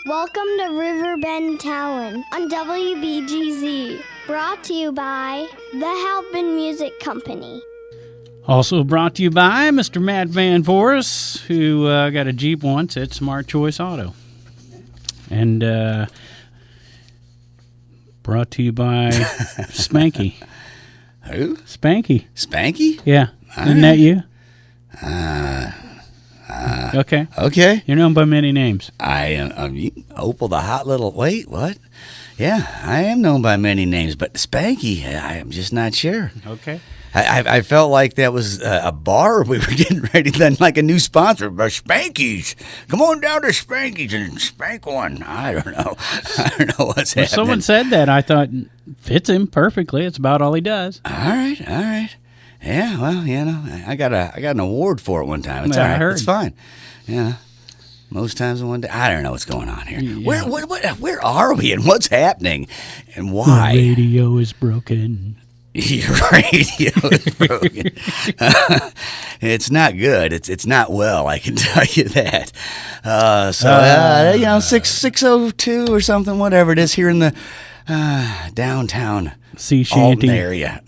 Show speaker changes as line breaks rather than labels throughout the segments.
Welcome to Riverbend Talon on WBGZ. Brought to you by the Halpin Music Company.
Also brought to you by Mr. Matt Van Voorhis, who got a Jeep once at Smart Choice Auto. And brought to you by Spanky.
Who?
Spanky.
Spanky?
Yeah. Isn't that you? Okay.
Okay.
You're known by many names.
I am Opal, the hot little... Wait, what? Yeah, I am known by many names, but Spanky, I'm just not sure.
Okay.
I felt like that was a bar we were getting ready, then like a new sponsor, Spankies. Come on down to Spankies and spank one. I don't know. I don't know what's happening.
Someone said that. I thought, fits him perfectly. It's about all he does.
All right. Yeah, well, you know, I got an award for it one time. It's
Yeah,
all right.
I heard.
It's fine. Yeah. Most times in one day. I don't know what's going on here.
Yeah.
Where are we and what's happening and why?
The radio is broken.
Your radio is broken. It's not good. It's not well, I can tell you that. 602 or something, whatever it is, here in the downtown
Sea
Alton
shanty.
area.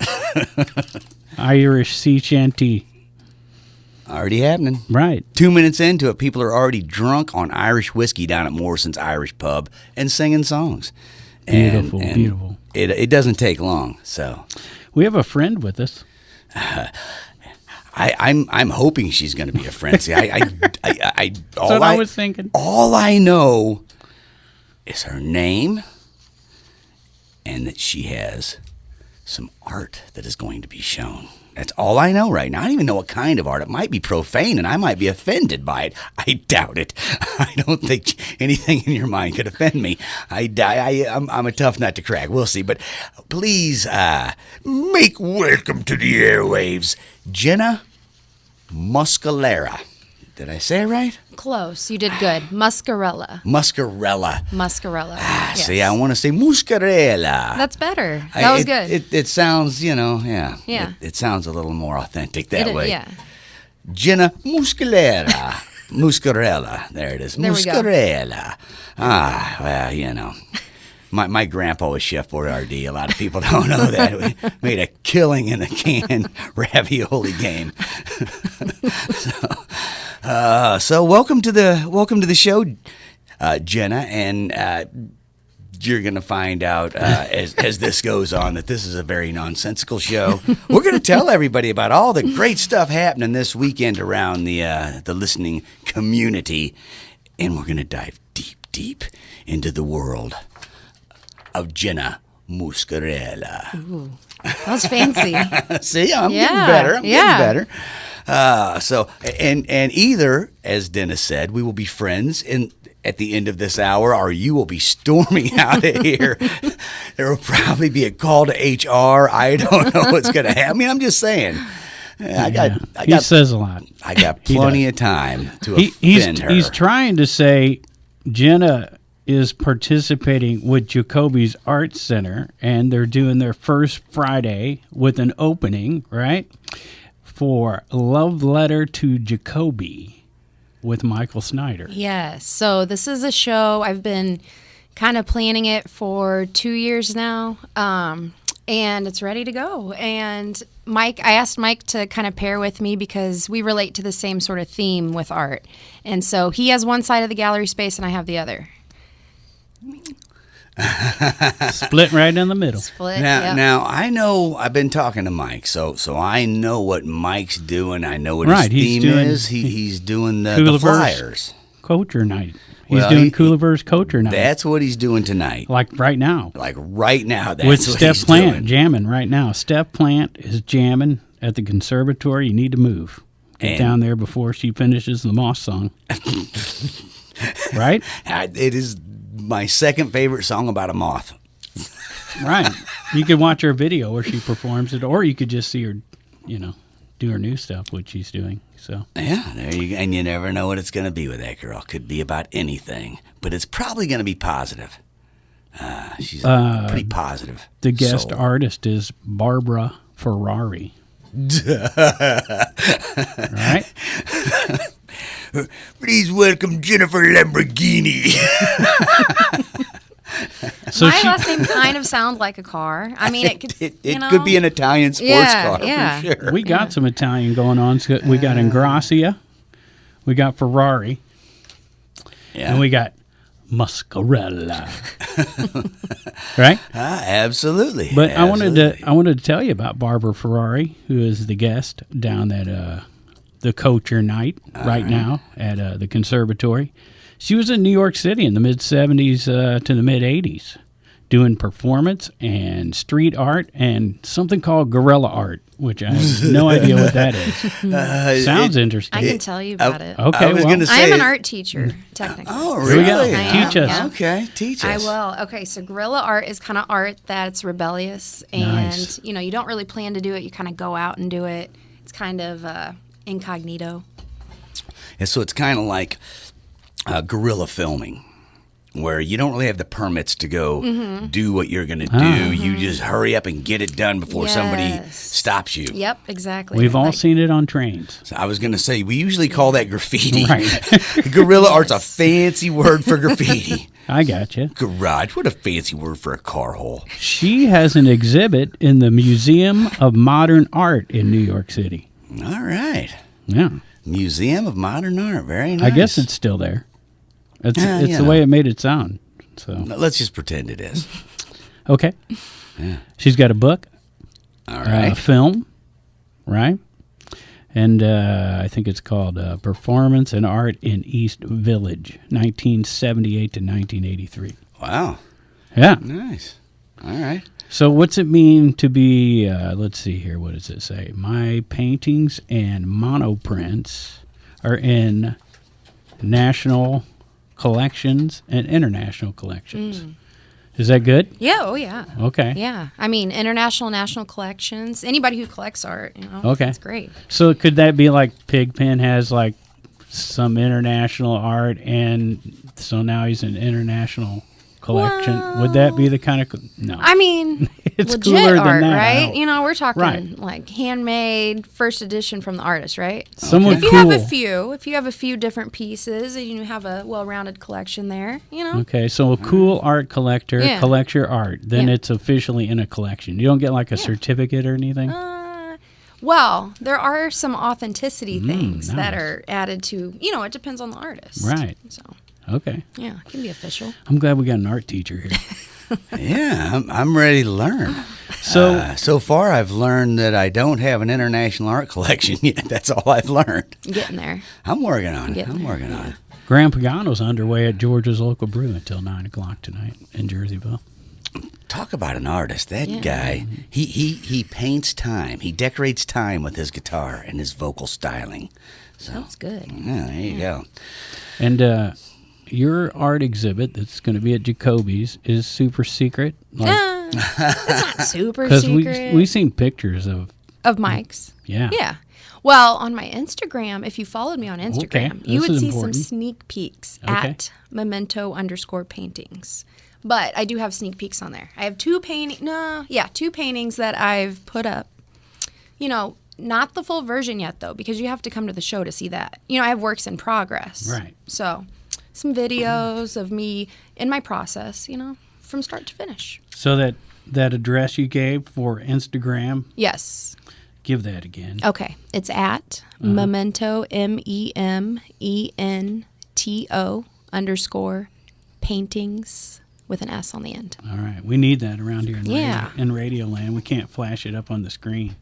Irish sea shanty.
Already happening.
Right.
2 minutes into it, people are already drunk on Irish whiskey down at Morrison's Irish Pub and singing songs.
Beautiful,
And
beautiful.
It doesn't take long, so...
We have a friend with us.
I'm hoping she's going to be a friend. See,
That's what I was thinking.
All I know is her name and that she has some art that is going to be shown. That's all I know right now. I don't even know what kind of art. It might be profane, and I might be offended by it. I doubt it. I don't think anything in your mind could offend me. I'm a tough nut to crack. We'll see. But please make welcome to the airwaves, Jenna Muscarella. Did I say it right?
Close. You did good. Muscarella.
Muscarella.
Yes.
See, I want to say Muscarella.
That's better. That was good.
It sounds, yeah.
Yeah.
It sounds a little more authentic that way.
Yeah.
Jenna Muscarella. Muscarella. There it is.
There we go.
Muscarella. Well, My grandpa was Chef Boyardee. A lot of people don't know that. We made a killing in the can ravioli game. So welcome to the show, Jenna, and you're going to find out as this goes on that this is a very nonsensical show. We're going to tell everybody about all the great stuff happening this weekend around the listening community, and we're going to dive deep into the world of Jenna Muscarella.
Ooh, that was fancy.
See, I'm getting better. I'm
yeah.
getting better. And either, as Dennis said, we will be friends at the end of this hour, or you will be storming out of here. There will probably be a call to HR. I don't know what's going to happen. I mean, I'm just saying.
He says a lot.
I got plenty of time to offend her.
He's trying to say Jenna is participating with Jacoby's Art Center, and they're doing their first Friday with an opening, right, for Love Letter to Jacoby with Michael Snyder.
Yes. So this is a show. I've been kind of planning it for 2 years now, and it's ready to go. And I asked Mike to kind of pair with me because we relate to the same sort of theme with art. And so he has one side of the gallery space and I have the other.
Split right in the middle.
Now I know I've been talking to Mike, so I know what Mike's doing. I know what his theme is. He's doing the flyers.
Culture night. He's doing Kooliverse Culture night.
That's what he's doing tonight.
Like right now.
That's
with
what
Steph
he's
Plant
doing.
jamming right now. Steph Plant is jamming at the conservatory. You need to move. Get down there before she finishes the Moss song. Right?
It is my second favorite song about a moth.
Right. You could watch her video where she performs it, or you could just see her, do her new stuff, which she's doing. So
yeah, there you go. And you never know what it's going to be with that girl. Could be about anything, but it's probably going to be positive. She's pretty positive.
The guest artist is Barbara Ferrari. Right?
Please welcome Jennifer Lamborghini.
So
My last name kind of sounds like a car. I mean, it could,
It could be an Italian sports car for sure.
we got some Italian going on. So we got Gracia, we got Ferrari,
Yeah.
and we got Muscarella. Right?
Absolutely.
But
Absolutely.
I wanted to tell you about Barbara Ferrari, who is the guest down at the Culture Night right now at the Conservatory. She was in New York City in the mid 70s to the mid 80s, doing performance and street art and something called guerrilla art, which I have no idea what that is. Sounds interesting.
I can tell you about it.
Okay,
I was
well,
gonna
I
say
am an art teacher, technically.
Oh,
Here we
really?
go.
I am,
Teach us.
yeah.
Okay, teach
I
us.
will. Okay, so guerrilla art is kind of art that's rebellious, and
Nice.
you don't really plan to do it. You kind of go out and do it. It's kind of incognito.
And so it's kind of like guerrilla filming, where you don't really have the permits to go do what you're going to do. You just hurry up and get it done before somebody
Yes.
stops you.
Yep, exactly.
We've all
Like-
seen it on trains.
So I was going to say, we usually call that graffiti.
Right.
Guerrilla art's a fancy word for graffiti.
I got you.
Garage, what a fancy word for a car hole.
She has an exhibit in the Museum of Modern Art in New York City.
All right.
Yeah.
Museum of Modern Art. Very nice.
I guess it's still there. It's
Yeah,
it's
you
the
know.
way it made it sound. So
Let's just pretend it is.
okay. She's got a book,
All
a
right.
film, right? And I think it's called Performance and Art in East Village, 1978 to 1983.
Wow.
Yeah.
Nice. All right.
So what's it mean to be, let's see here, what does it say? My paintings and monoprints are in national collections and international collections. Is that good?
Yeah, oh yeah.
Okay.
Yeah. I mean, international, national collections. Anybody who collects art,
Okay.
It's great.
So could that be like Pigpen has like some international art and so now he's an international collection? Would that be the kind of, no.
I mean,
It's
legit
cooler than
art,
that, I
right?
hope.
We're talking
Right.
like handmade, first edition from the artist, right?
Someone
If you
cool.
if you have a few different pieces and you have a well-rounded collection there,
Okay, so a cool art collector
Yeah.
collects your art, then
Yeah.
it's officially in a collection. You don't get like a certificate or anything?
Well, there are some authenticity things that
nice.
are added to, it depends on the artist.
Right.
So,
Okay.
yeah, it can be official.
I'm glad we got an art teacher here.
Yeah, I'm ready to learn.
So,
So far, I've learned that I don't have an international art collection yet. That's all I've learned.
Getting there.
I'm working on it.
Getting
I'm
there.
working on it.
Grand Pagano's underway at George's Local Brew until 9 o'clock tonight in Jerseyville.
Talk about an artist. That
Yeah.
guy, he paints time. He decorates time with his guitar and his vocal styling. So,
That's good.
yeah, there you go.
And your art exhibit that's going to be at Jacoby's is super secret.
It's not super
Because
secret.
we've seen pictures of
Mike's.
Yeah.
Yeah. Well, on my Instagram, if you followed me on Instagram, you
this
would
is
see
important.
some sneak peeks
Okay.
at memento_paintings. But I do have sneak peeks on there. I have two paintings that I've put up. Not the full version yet, though, because you have to come to the show to see that. I have works in progress.
Right.
So, some videos of me in my process, from start to finish.
So that address you gave for Instagram,
Yes.
give that again.
Okay. It's at memento, MEMENTO_paintings with an S on the end.
All right. We need that around here
Yeah.
in Radio Land. We can't flash it up on the screen.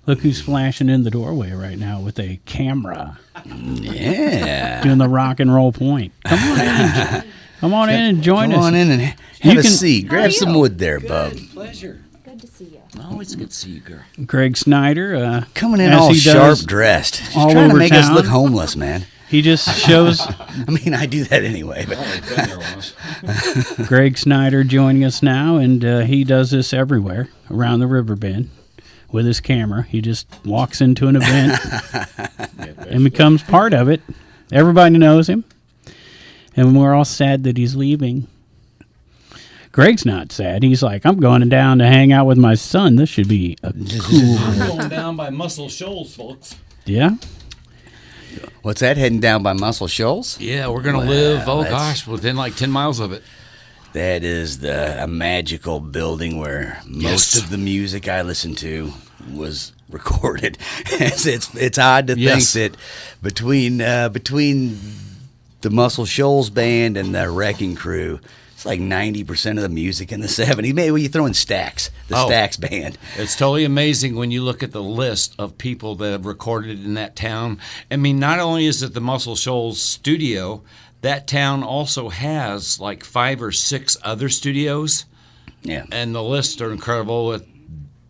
Look who's flashing in the doorway right now with a camera
Yeah.
doing the rock and roll point. Come on in and join
Come
us.
on in and have
You
a
can-
seat. Grab some wood there, bub.
Pleasure.
Good to see you.
Always good to see you, girl.
Greg Snyder.
Coming in
as
all
he
sharp
does
dressed. Just
all
trying to
over
make us
town.
look homeless, man.
He just shows
I mean, I do that anyway. But
I've been there once.
Greg Snyder joining us now, and he does this everywhere around the river bend with his camera. He just walks into an event and becomes part of it. Everybody knows him, and we're all sad that he's leaving. Greg's not sad. He's like, I'm going down to hang out with my son. This should be a cool.
I'm going down by Muscle Shoals, folks.
Yeah.
What's that, heading down by Muscle Shoals?
Yeah, we're going to live, within like 10 miles of it.
That is a magical building where most of the music I listen to was recorded. It's odd to think that between the Muscle Shoals band and the Wrecking Crew, it's like 90% of the music in the 70s. Maybe when you throw in Stax, Stax band.
It's totally amazing when you look at the list of people that have recorded in that town. I mean, not only is it the Muscle Shoals studio, that town also has like 5 or 6 other studios.
Yeah.
And the lists are incredible with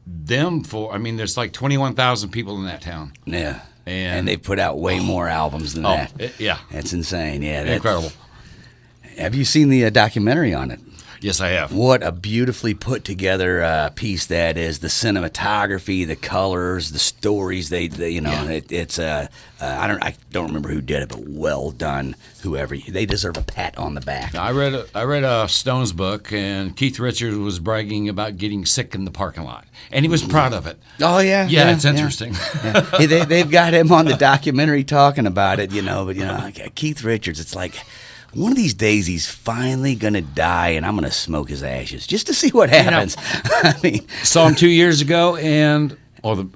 them there's like 21,000 people in that town.
Yeah.
And
they put out way more albums than that. That's insane. Yeah. That's
incredible.
Have you seen the documentary on it?
Yes, I have.
What a beautifully put together piece that is. The cinematography, the colors, the stories. I don't remember who did it, but well done. Whoever, they deserve a pat on the back.
I read a Stones book, and Keith Richards was bragging about getting sick in the parking lot, and he was proud of it.
Oh yeah,
it's interesting.
Yeah. They've got him on the documentary talking about it, But Keith Richards, it's like, one of these days he's finally going to die, and I'm going to smoke his ashes just to see what happens. I mean,
saw him 2 years ago, and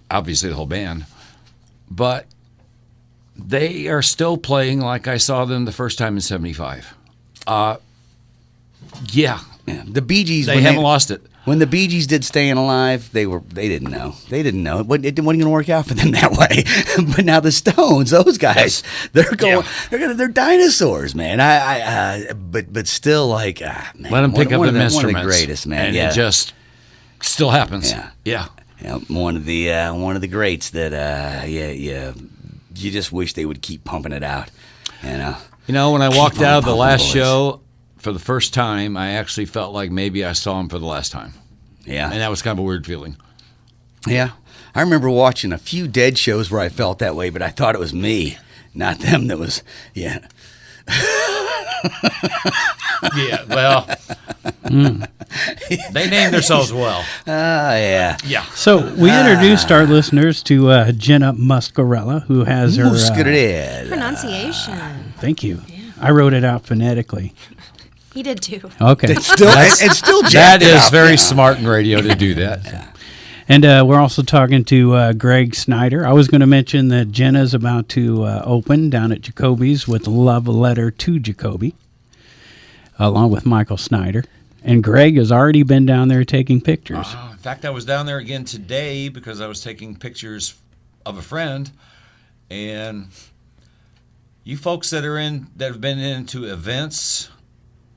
obviously the whole band, but they are still playing like I saw them the first time in '75. Yeah,
the Bee Gees.
They haven't lost it.
When the Bee Gees did "Staying Alive," they didn't know. They didn't know it wasn't going to work out for them that way. But now the Stones, those guys, they're dinosaurs, man. But still, like, man,
let them pick up the instruments.
One of the greatest, man.
And it just still happens. Yeah.
One of the greats that you just wish they would keep pumping it out.
When I walked out of the last show, for the first time, I actually felt like maybe I saw him for the last time.
Yeah.
And that was kind of a weird feeling.
Yeah. I remember watching a few Dead shows where I felt that way, but I thought it was me, not them that was,
Yeah, well, they named themselves well.
Yeah.
Yeah.
So we introduced our listeners to Jenna Muscarella, who has her...
Muscarella.
Pronunciation.
Thank you. Yeah. I wrote it out phonetically.
He did too.
Okay.
It's still
that is very smart in radio to do that.
And we're also talking to Greg Snyder. I was going to mention that Jenna's about to open down at Jacoby's with Love Letter to Jacoby, along with Michael Snyder. And Greg has already been down there taking pictures.
In fact, I was down there again today because I was taking pictures of a friend. And you folks that have been into events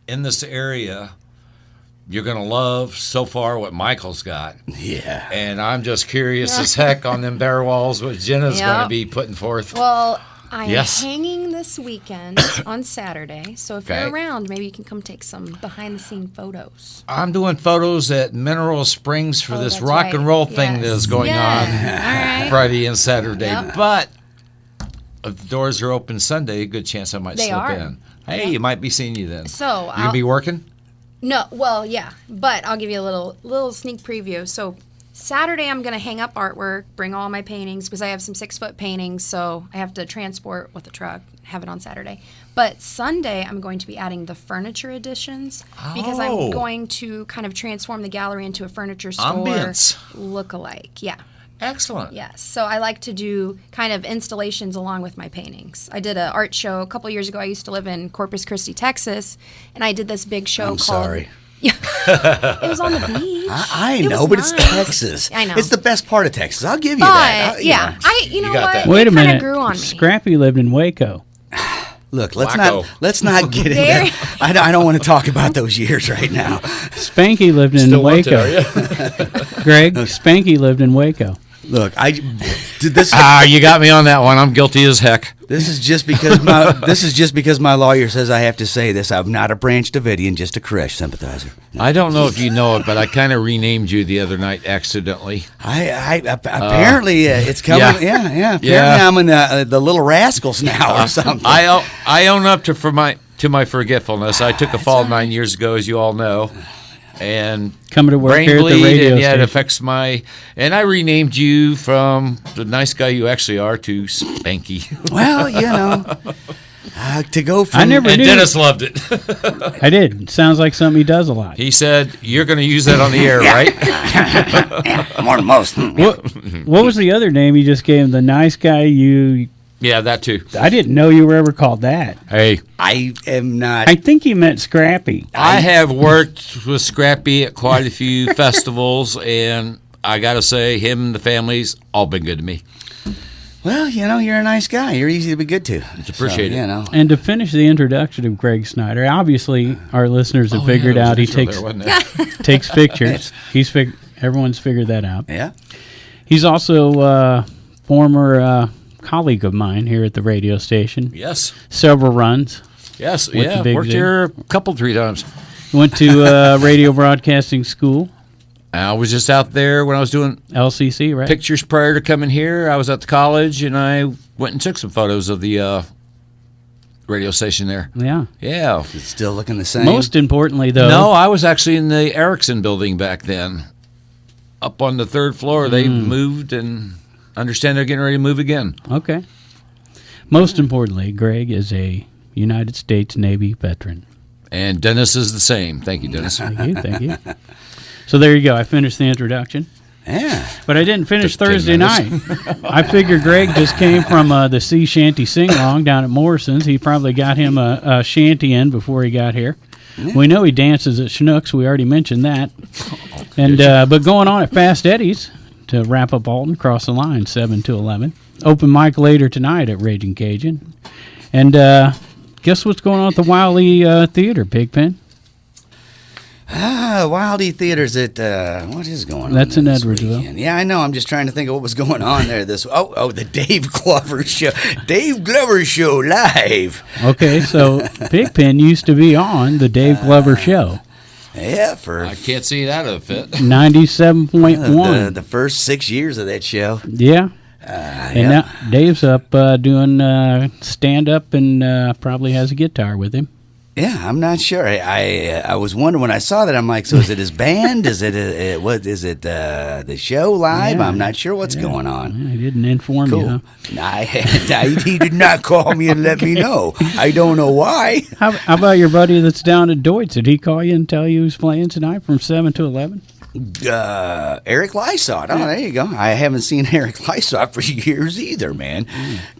in this area, you're going to love so far what Michael's got.
Yeah.
And I'm just curious as heck on them bare walls what Jenna's going to be putting forth.
Well, I'm hanging this weekend on Saturday. So if you're around, maybe you can come take some behind-the-scene photos.
I'm doing photos at Mineral Springs for this rock and roll thing that is going on Friday and Saturday. Yep. But if the doors are open Sunday, a good chance I might slip in. Hey, you might be seeing you then.
So
you gonna be working?
No, well, yeah, but I'll give you a little sneak preview. So Saturday, I'm gonna hang up artwork, bring all my paintings because I have some 6-foot paintings, so I have to transport with the truck, have it on Saturday. But Sunday, I'm going to be adding the furniture additions because I'm going to kind of transform the gallery into a furniture store look-alike. Yeah.
Excellent.
Yes. So I like to do kind of installations along with my paintings. I did an art show a couple years ago. I used to live in Corpus Christi, Texas, and I did this big show called...
sorry.
Yeah. It was on the beach.
I know, but it's Texas.
I know.
It's the best part of Texas. I'll give you that.
You know what?
Wait a minute.
Grew on me.
Scrappy lived in Waco.
Look, let's not get into that. I don't want to talk about those years right now.
Spanky lived in Waco. Greg, Spanky lived in Waco.
Look, I did this.
You got me on that one. I'm guilty as heck.
This is just because my lawyer says I have to say this. I'm not a Branch Davidian, just a Koresh sympathizer.
I don't know if you know it, but I kind of renamed you the other night accidentally.
Apparently it's coming. Yeah. Apparently I'm in the Little Rascals now or something.
I own up to my forgetfulness. I took a fall 9 years ago, as you all know. and
Coming to work
brain
here at the
bleed,
radio
and yeah, it
station.
affects my. And I renamed you from the nice guy you actually are to Spanky.
Well, to go from
I never
And
knew.
Dennis loved it.
I did. Sounds like something he does a lot.
He said, "You're going to use that on the air, right?"
more than most.
What was the other name you just gave him? The nice guy you...
Yeah, that too.
I didn't know you were ever called that.
Hey,
I am not.
I think you meant Scrappy.
I have worked with Scrappy at quite a few festivals, and I got to say, him and the families all been good to me.
Well, you're a nice guy. You're easy to be good to.
It's appreciated.
And to finish the introduction of Greg Snyder, obviously our listeners have figured out he takes pictures. Everyone's figured that out.
Yeah.
He's also a former colleague of mine here at the radio station.
Yes.
Several runs.
Yes.
With
Yeah.
the big
Worked
Z.
here a couple, 3 times.
Went to radio broadcasting school,
I was just out there when I was doing
LCC, right?
pictures prior to coming here. I was at the college, and I went and took some photos of the radio station there.
Yeah.
Yeah.
It's still looking the same.
Most importantly, though.
No, I was actually in the Erickson building back then. Up on the 3rd floor. They moved, and I understand they're getting ready to move again.
Okay. Most importantly, Greg is a United States Navy veteran.
And Dennis is the same. Thank you, Dennis.
Thank you. So there you go. I finished the introduction.
Yeah.
But I didn't finish
Took 10
Thursday night. I figured Greg just came from the sea shanty sing-along down at Morrison's. He probably got him a shanty in before he got here. We know he dances at Schnucks. We already mentioned that. And but going on at Fast Eddie's to wrap up Alton, cross the line, 7 to 11. Open mic later tonight at Raging Cajun. And guess what's going on at the Wiley Theater, Pigpen?
Wildy Theater's at, what is going on?
That's in
this
Edwardsville.
weekend? Yeah, I know. I'm just trying to think of what was going on there the Dave Glover show. Dave Glover show live.
Okay, so Pigpen used to be on the Dave Glover show.
Yeah, for
I can't see that of it.
97.1.
the first 6 years of that show.
Yeah. And now Dave's up doing stand-up and probably has a guitar with him.
Yeah, I'm not sure. I was wondering when I saw that. I'm like, so is it his band? Is it the show live?
Yeah.
I'm not sure what's going on.
Yeah, he didn't inform you, huh?
He did not call me and let me know. I don't know why.
How about your buddy that's down at Deutsch? Did he call you and tell you who's playing tonight from 7 to 11?
Eric Lysott. Oh, there you go. I haven't seen Eric Lysott for years either, man.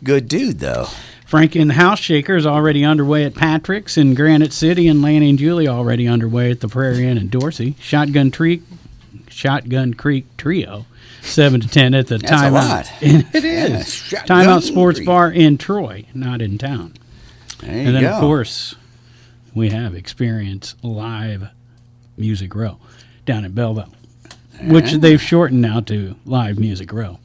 Good dude, though.
Frank and the House Shakers already underway at Patrick's in Granite City, and Lanny and Julie already underway at the Prairie Inn in Dorsey. Shotgun Creek Trio, 7 to 10 at the
That's
Timeout.
a lot.
It is.
Yeah,
Timeout Sports
Creek.
Bar in Troy, not in town.
There
And
you
then,
go.
of course, we have Experience Live Music Row down in Belleville, which they've shortened now to Live Music Row.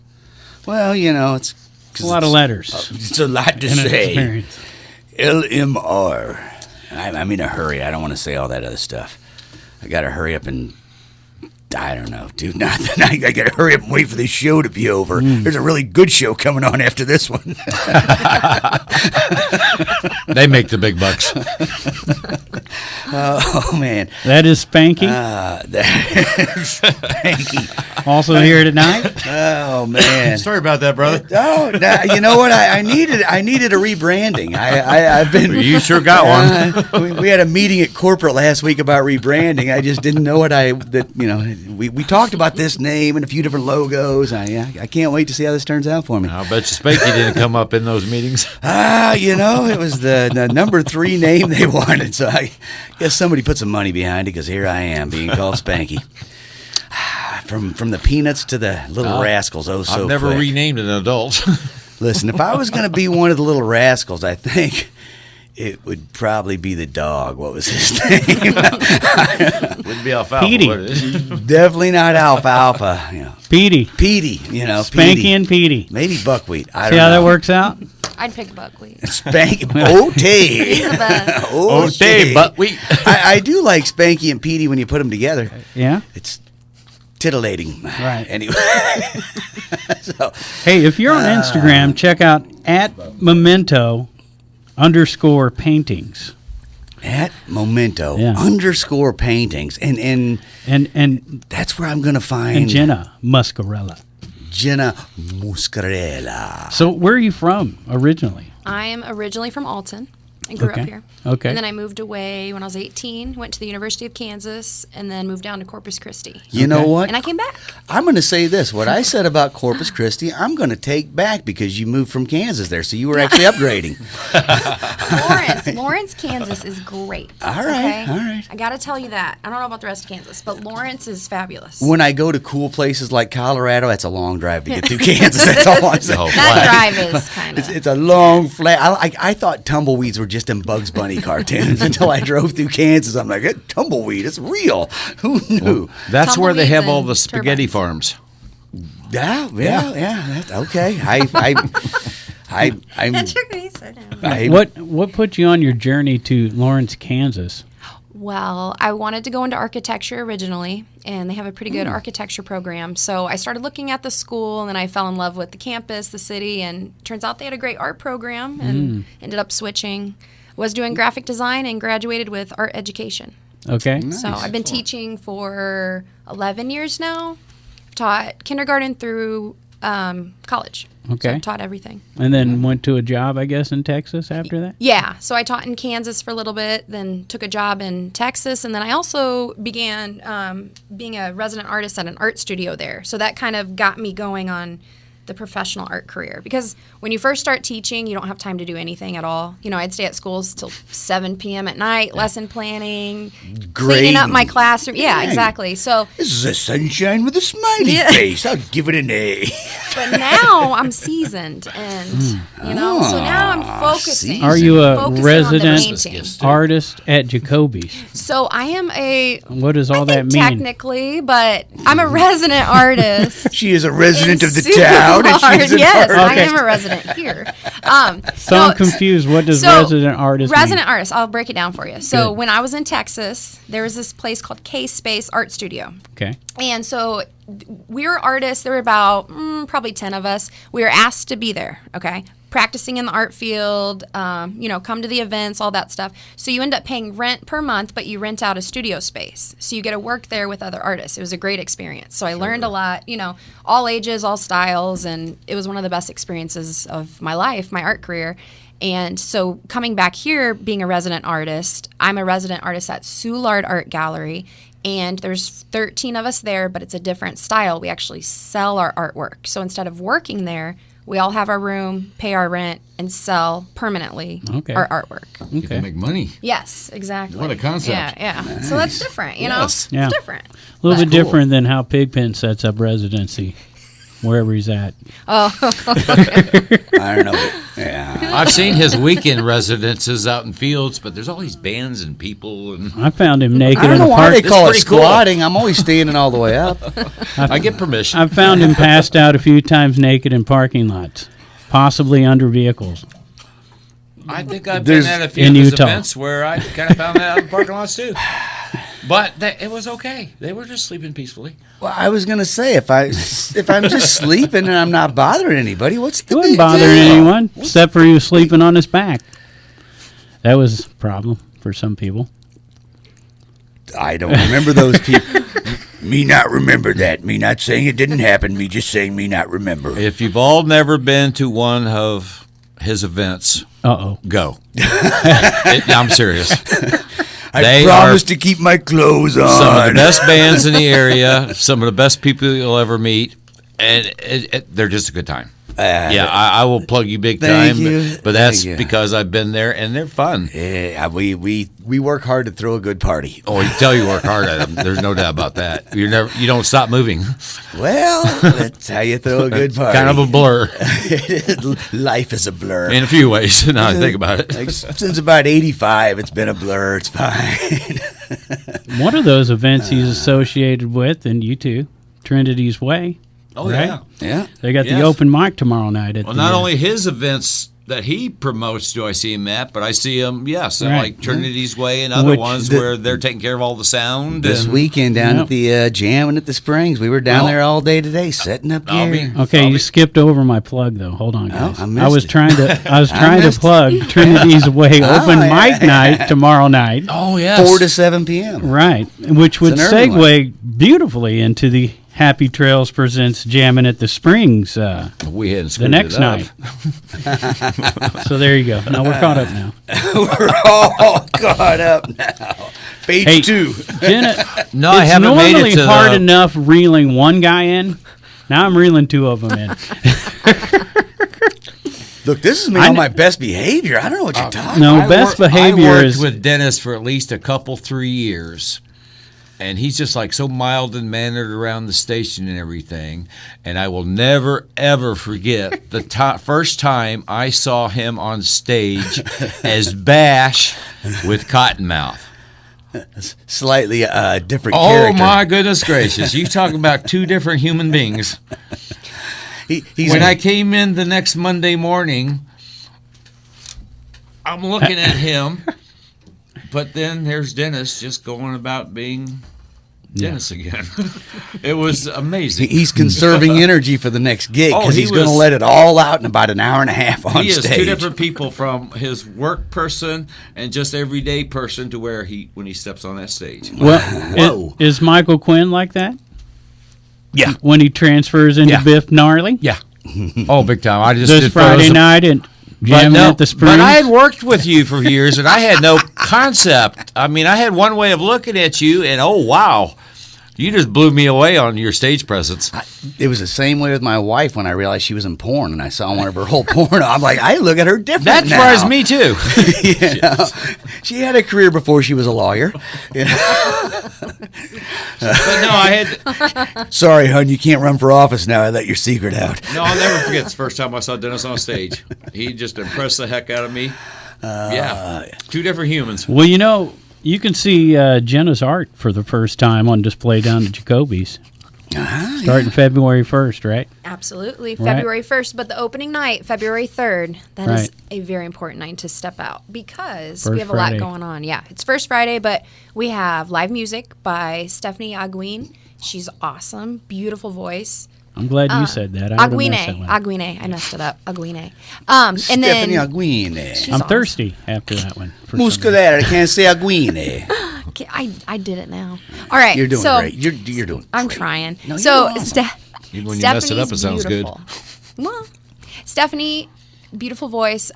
Well, it's
A lot of letters.
It's a lot to
in an
say.
experience.
LMR. I'm in a hurry. I don't want to say all that other stuff. I got to hurry up and I don't know, dude. Nothing. I got to hurry up and wait for this show to be over. There's a really good show coming on after this one.
They make the big bucks.
Oh, man.
That is Spanky.
Spanky.
Also here tonight.
Oh, man.
Sorry about that, brother.
Oh, you know what? I needed a rebranding. I've been.
You sure got one.
We had a meeting at corporate last week about rebranding. I just didn't know we talked about this name and a few different logos. I can't wait to see how this turns out for me.
I'll bet you Spanky didn't come up in those meetings.
It was the number 3 name they wanted, so I guess somebody put some money behind it because here I am being called Spanky. From the Peanuts to the Little Rascals, so
I've never
quick.
renamed an adult.
Listen, if I was going to be one of the Little Rascals, I think it would probably be the dog. What was his name?
Wouldn't be Alfalfa,
Petey.
would it?
Definitely not Alfalfa.
Petey.
Petey,
Spanky
Petey.
and Petey.
Maybe Buckwheat. I
See
don't
how
know.
that works out?
I'd pick buckwheat.
Spanky. Otay.
Elizabeth.
Otay, buckwheat.
I do like Spanky and Petey when you put them together.
Yeah.
It's titillating.
Right.
Anyway. So,
Hey, if you're on Instagram, check out @memento_paintings.
At Memento
Yeah.
_ paintings. And that's where I'm going to find
And Jenna Muscarella.
Jenna Muscarella.
So where are you from originally?
I am originally from Alton. I grew
Okay.
up here.
Okay.
And then I moved away when I was 18, went to the University of Kansas, and then moved down to Corpus Christi.
You know what?
And I came back.
I'm going to say this. What I said about Corpus Christi, I'm going to take back because you moved from Kansas there. So you were actually upgrading.
Lawrence, Kansas is great.
All right, all right.
I got to tell you that. I don't know about the rest of Kansas, but Lawrence is fabulous.
When I go to cool places like Colorado, that's a long drive to get through Kansas. That's all I'm saying.
That drive is kind of.
It's a long flat. I thought tumbleweeds were just in Bugs Bunny cartoons until I drove through Kansas. I'm like, tumbleweed, it's real. Who knew?
That's where they have
Tumbleweeds
all
and
the spaghetti
turbines.
farms.
Yeah. That's okay. I'm.
That's okay, so no.
What put you on your journey to Lawrence, Kansas?
Well, I wanted to go into architecture originally, and they have a pretty good architecture program. So I started looking at the school, and then I fell in love with the campus, the city, and turns out they had a great art program, and ended up switching. Was doing graphic design and graduated with art education.
Okay.
So I've been teaching for 11 years now. I've taught kindergarten through college.
Okay.
So I've taught everything.
And then went to a job, I guess, in Texas after that?
Yeah, so I taught in Kansas for a little bit, then took a job in Texas, and then I also began being a resident artist at an art studio there. So that kind of got me going on the professional art career. Because when you first start teaching, you don't have time to do anything at all. You know, I'd stay at schools till 7 p.m. at night, lesson planning, cleaning up my classroom. Yeah, exactly. So,
This is a sunshine with a smiley face. I'll give it an A.
but now I'm seasoned, and you know, so now I'm focusing.
Are you a
focusing on the
resident
painting.
artist at Jacoby's?
So I am
What does all
I
that
think
mean?
Technically, but I'm a resident artist.
She is a resident of the
Super
town. And
hard.
she's an
Yes,
artist.
I am a resident here.
So I'm confused. What does resident artist mean?
Resident artist, I'll break it down for you. So
Good.
when I was in Texas, there was this place called K-Space Art Studio.
Okay.
And so we were artists. There were about probably 10 of us. We were asked to be there, okay? Practicing in the art field, you know, come to the events, all that stuff. So you end up paying rent per month, but you rent out a studio space. So you get to work there with other artists. It was a great experience. So I learned a lot, you know, all ages, all styles, and it was one of the best experiences of my life, my art career. And so coming back here, being a resident artist, I'm a resident artist at Soulard Art Gallery. And there's 13 of us there, but it's a different style. We actually sell our artwork. So instead of working there, we all have our room, pay our rent, and sell permanently our artwork.
You can make money.
Yes, exactly.
What a concept.
Yeah. Nice. So that's different, you know?
Yeah.
It's different.
A little bit different than how Pigpen sets up residency, wherever he's at.
I don't know. Yeah.
I've seen his weekend residences out in fields, but there's all these bands and people. And
I found him naked
I don't
in
know
the
why
park.
they call it
pretty cool.
squatting. I'm always standing all the way up.
I get permission.
I've found him passed out a few times naked in parking lots, possibly under vehicles.
I think I've
There's-
been at a few
in
of his
Utah.
events where I kind of found that out in parking lots too. But it was okay. They were just sleeping peacefully.
Well, I was gonna say if I'm just sleeping and I'm not bothering anybody, what's the
He wasn't
big
bothering
deal?
anyone, except for he was sleeping on his back. That was a problem for some people.
I don't remember those people. Me not remember that. Me not saying it didn't happen. Me just saying me not remember.
If you've all never been to one of his events,
Uh-oh.
go. I'm serious.
I
They
promise to keep my clothes on.
Some of the best bands in the area, some of the best people you'll ever meet, and they're just a good time. I will plug you big
Thank
time,
you.
but that's
Thank you.
because I've been there and they're fun.
Yeah, we work hard to throw a good party.
Oh, you tell you work hard at them. There's no doubt about that. You don't stop moving.
Well, that's how you throw a good party.
Kind of a blur
Life is a blur.
in a few ways. Now I think about it.
Like, since about 85, it's been a blur. It's fine.
One of those events he's associated with, and you two, Trinity's Way.
Oh
right?
yeah.
Yeah.
They got
Yes.
the open mic tomorrow night. At
Well,
the,
not only his events that he promotes do I see him at, but I see him, yes, at
Right.
like Trinity's Way and other
Which
ones
the-
where they're taking care of all the sound.
This
and
weekend down
Yep.
at the Jammin at the Springs, we were down
Well,
there all day today, setting up
I'll
gear.
be-
Okay,
I'll
you
be-
skipped over my plug though. Hold on, guys.
I missed
was
it.
trying to trying to
missed it.
plug Trinity's Way open
yeah.
mic night tomorrow night.
Oh, yes.
4 to 7 p.m.
Right, which would
an early
segue beautifully into the Happy Trails presents Jammin' at the Springs
We hadn't
the
screwed
next
it up.
night. So there you go. Now we're caught up now.
We're all caught up now. Page
Hey,
2.
Jenna,
No, I
it's
haven't made
normally
it to
hard
the-
enough reeling one guy in. Now I'm reeling 2 of them in.
Look, this is me on my best behavior. I don't know what you're talking
No,
I
best
I
behavior
worked
is
with Dennis for at least a couple, 3 years. And he's just like so mild and mannered around the station and everything. And I will never, ever forget the first time I saw him on stage as Bash with Cottonmouth.
Slightly different
Oh,
character.
my goodness gracious. You talking about 2 different human beings.
He's
When I came in the next Monday morning, I'm looking at him, but then there's Dennis just going about being Dennis again. It was amazing.
He's conserving energy for the next gig
Oh,
because
he
he's going to
was-
let it all out in about an hour and a half on
He is
stage.
2 different people, from his work person and just everyday person to where when he steps on that stage.
well,
Whoa.
is Michael Quinn like that
Yeah,
when he transfers into
Yeah.
Biff Knarly?
yeah. Oh, big time. I just
This
did
Friday
photos of-
night at Jammin' at the Springs.
But I had worked with you for years, and I had no concept. I mean, I had one way of looking at you, and oh, wow. You just blew me away on your stage presence.
It was the same way with my wife when I realized she was in porn and I saw one of her whole porn. I'm like, I look at her different
That
now.
surprised me, too.
You know? She had a career before she was a lawyer. You know?
But no, I had.
Sorry, hon, you can't run for office now. I let your secret out.
No, I'll never forget the first time I saw Dennis on stage. He just impressed the heck out of me. Yeah. 2 different humans.
Well, you know, you can see Jenna's art for the first time on display down at Jacoby's. Starting February 1st, right?
Absolutely.
Right.
February 1st, but the opening night, February 3rd, that is
Right.
a very important night to step out because
First
we have a
Friday.
lot going on. Yeah, it's First Friday, but we have live music by Stephanie Aguin. She's awesome, beautiful voice.
I'm glad you said that. I would've messed that one up.
Aguine. I messed it up. Aguine. And
Stephanie
then
Aguine.
she's
I'm
awesome.
thirsty after that one. for some reason.
Muscarella. I can't say Aguine.
Okay, I did it now. All right.
You're doing
so
great. You're doing
I'm
great.
trying.
No,
so
you are.
Even when you mess it up,
Stephanie's
it sounds good.
beautiful. Well, Stephanie, beautiful voice.